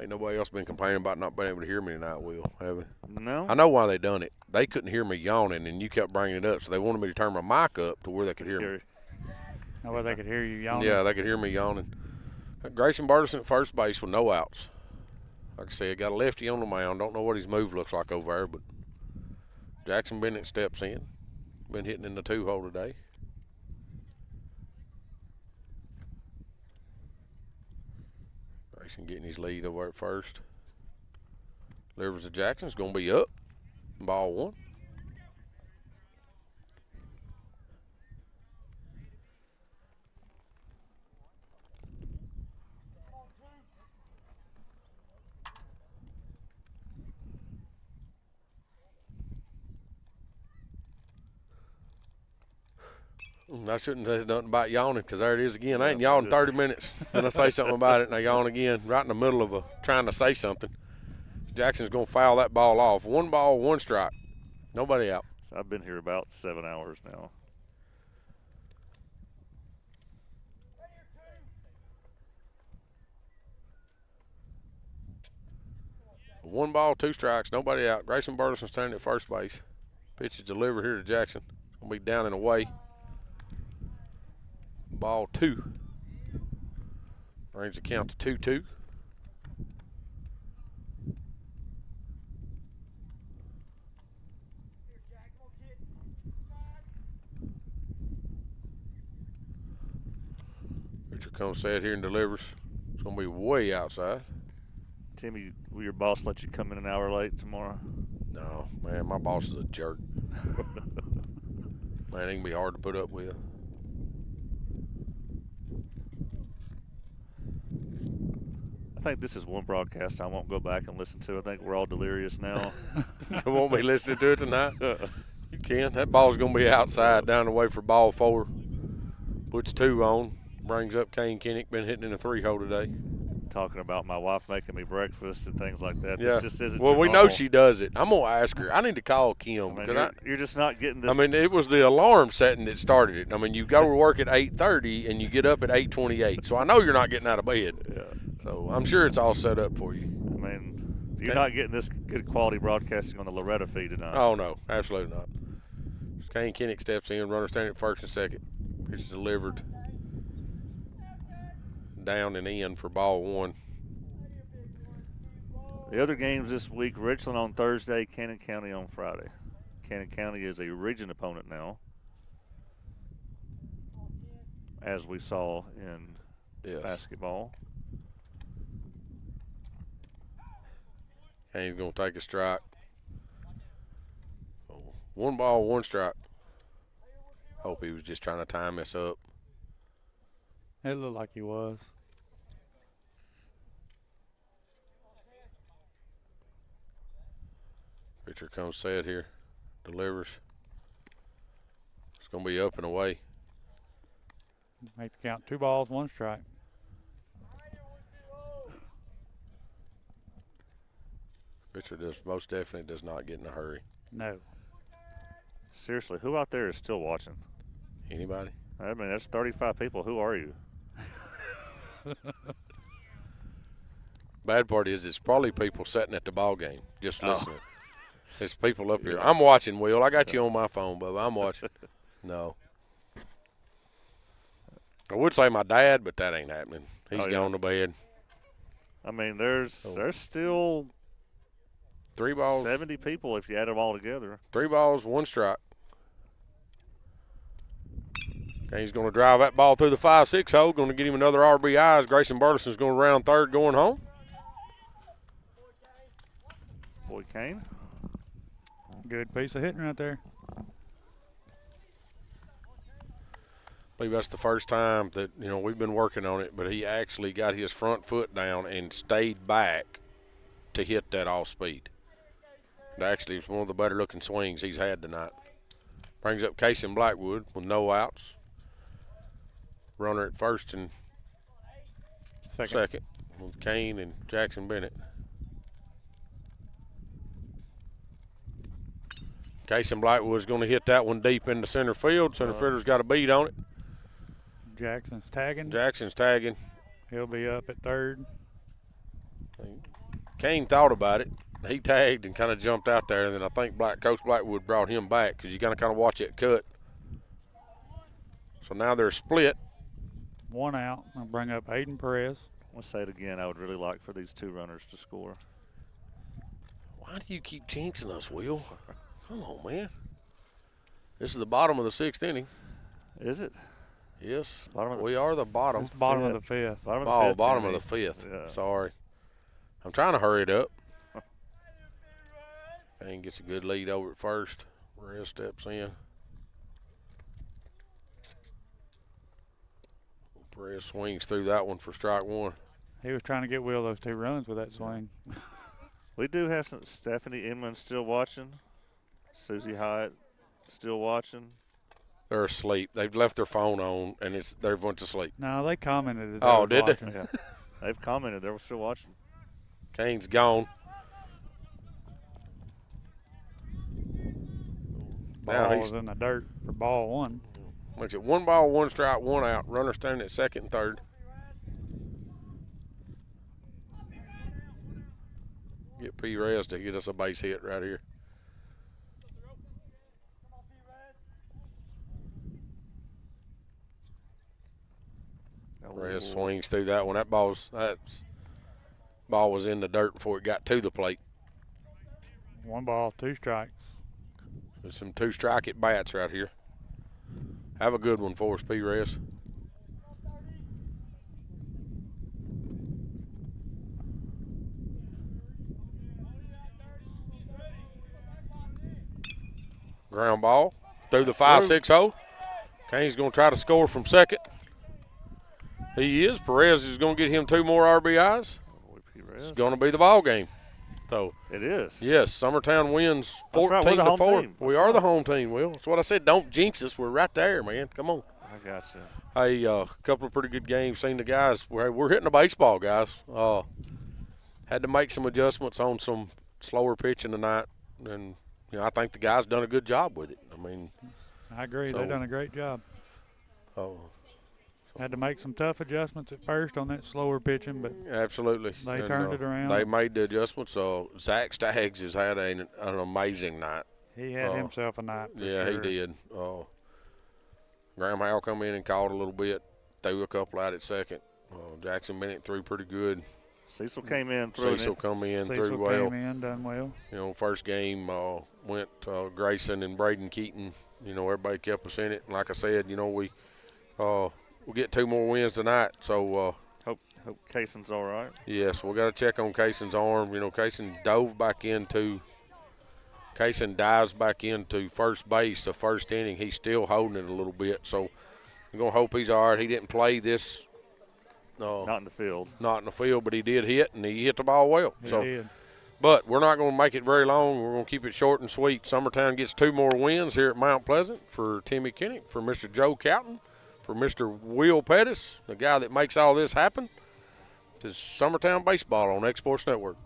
Ain't nobody else been complaining about not being able to hear me tonight, Will, have they? No. I know why they done it. They couldn't hear me yawning, and you kept bringing it up, so they wanted me to turn my mic up to where they could hear me. That way they could hear you yawning. Yeah, they could hear me yawning. Grayson Burleson at first base with no outs. Like I said, got a lefty on the mound. Don't know what his move looks like over there, but Jackson Bennett steps in. Been hitting in the 2-hole today. Grayson getting his lead over at first. Delivers to Jackson's going to be up. Ball 1. I shouldn't say nothing about yawning because there it is again. I ain't yawned 30 minutes. Then I say something about it and I yawn again right in the middle of trying to say something. Jackson's going to foul that ball off. 1 ball, 1 strike. Nobody out. So I've been here about 7 hours now. One ball, 2 strikes, nobody out. Grayson Burleson standing at first base. Pitch is delivered here to Jackson. Going to be down and away. Ball 2. Brings the count to 2-2. Pitcher comes set here and delivers. It's going to be way outside. Timmy, will your boss let you come in an hour late tomorrow? No, man, my boss is a jerk. Man, it can be hard to put up with. I think this is one broadcast I won't go back and listen to. I think we're all delirious now. You won't be listening to it tonight? You can. That ball's going to be outside, down the way for ball 4. Puts 2 on. Brings up Kane Kinnick. Been hitting in a 3-hole today. Talking about my wife making me breakfast and things like that. Yeah. This just isn't well, your we know normal. she does it. I'm going to ask her. I need to call Kim. I mean, you're just not getting this. I mean, it was the alarm setting that started it. I mean, you go to work at 8:30 and you get up at 8:28. So I know you're not getting out of bed. Yeah. So I'm sure it's all set up for you. I mean, you're not getting this good quality broadcasting on the Loretta feed tonight. Oh, no. Absolutely not. Kane Kinnick steps in. Runner standing at first and second. Pitch is delivered. Down and in for ball 1. The other games this week, Richland on Thursday, Cannon County on Friday. Cannon County is a region opponent now, as we saw in basketball. Kane's going to take a strike. 1 ball, 1 strike. Hope he was just trying to time this up. It looked like he was. Pitcher comes set here, delivers. It's going to be up and away. Make the count 2 balls, 1 strike. Richard most definitely does not get in a hurry. No. Seriously, who out there is still watching? Anybody? I mean, that's 35 people. Who are you? Bad part is it's probably people sitting at the ball game just listening. There's people up here. Yeah. I'm watching, Will. I got you on my phone, Bubba. I'm watching. No. I would say my dad, but that ain't happening. He's gone to bed. I mean, there's still 3 balls. 70 people if you add them all together. 3 balls, 1 strike. Okay, he's going to drive that ball through the 5-6 hole. Going to get him another RBI as Grayson Burleson's going to round third going home. Boy Kane. Good piece of hitting right there. I believe that's the first time that, we've been working on it, but he actually got his front foot down and stayed back to hit that off speed. And actually, it's one of the better looking swings he's had tonight. Brings up Casey Blackwood with no outs. Runner at first and second with Kane and Jackson Bennett. Casey Blackwood's going to hit that one deep into center field. Center fielder's got a beat on it. Jackson's tagging. Jackson's tagging. He'll be up at third. Kane thought about it. He tagged and kind of jumped out there, and then I think Coach Blackwood brought him back because you got to kind of watch it cut. So now they're split. 1 out. I'll bring up Aiden Perez. I'll say it again. I would really like for these 2 runners to score. Why do you keep jinxing us, Will? Come on, man. This is the bottom of the 6th inning. Is it? Yes. We are the bottom. It's bottom of the 5th. Bottom of the 5th. Bottom of the 5th. Yeah. Sorry. I'm trying to hurry it up. Kane gets a good lead over at first. Perez steps in. Perez swings through that one for strike 1. He was trying to get Will those 2 runs with that swing. We do have some Stephanie Inman still watching. Susie Hyatt still watching. They're asleep. They've left their phone on, and they went to sleep. No, they commented. That Oh, did watching. they? Yeah. They've commented. They were still watching. Kane's gone. Ball was in the dirt for ball 1. Makes it 1 ball, 1 strike, 1 out. Runner standing at second and third. Get Perez to get us a base hit right here. Perez swings through that one. That ball was in the dirt before it got to the plate. 1 ball, 2 strikes. There's some 2 strike at bats right here. Have a good one for us, Perez. Ground ball through the 5-6 hole. Kane's going to try to score from second. He is. Perez is going to get him 2 more RBIs. It's going to be the ball game. So it is. Yes, Summertown wins 14-4. We are the home team, Will. That's what I said. Don't jinx us. We're right there, man. Come on. I got you. Hey, a couple of pretty good games. Seen the guys. We're hitting the baseball, guys. Had to make some adjustments on some slower pitching tonight, and I think the guys done a good job with it. I mean, I agree. They've done a great job. Had to make some tough adjustments at first on that slower pitching, but absolutely they turned it around. They made the adjustments. So Zach Staggs has had an amazing night. He had himself a night. He did. Graham Howell come in and called a little bit, threw a couple out at second. Jackson Bennett threw pretty good. Cecil came in. Cecil came in, done well. First game went Grayson and Braden Keaton. Everybody kept us in it. And like I said, we'll get 2 more wins tonight. So hope Cayson's all right. Yes, we got to check on Cayson's arm. Kayson dives back into first base the first inning. He's still holding it a little bit. So we're going to hope he's all right. He didn't play this. Not in the field. Not in the field, but he did hit, and he hit the ball well. He did. But we're not going to make it very long. We're going to keep it short and sweet. Summertown gets 2 more wins here at Mount Pleasant for Timmy Kinnick, for Mr. Joe Cowton, for Mr. Will Pettis, the guy that makes all this happen. This is Summertown Baseball on X Sports Network.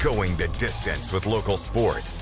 Going the distance with local sports.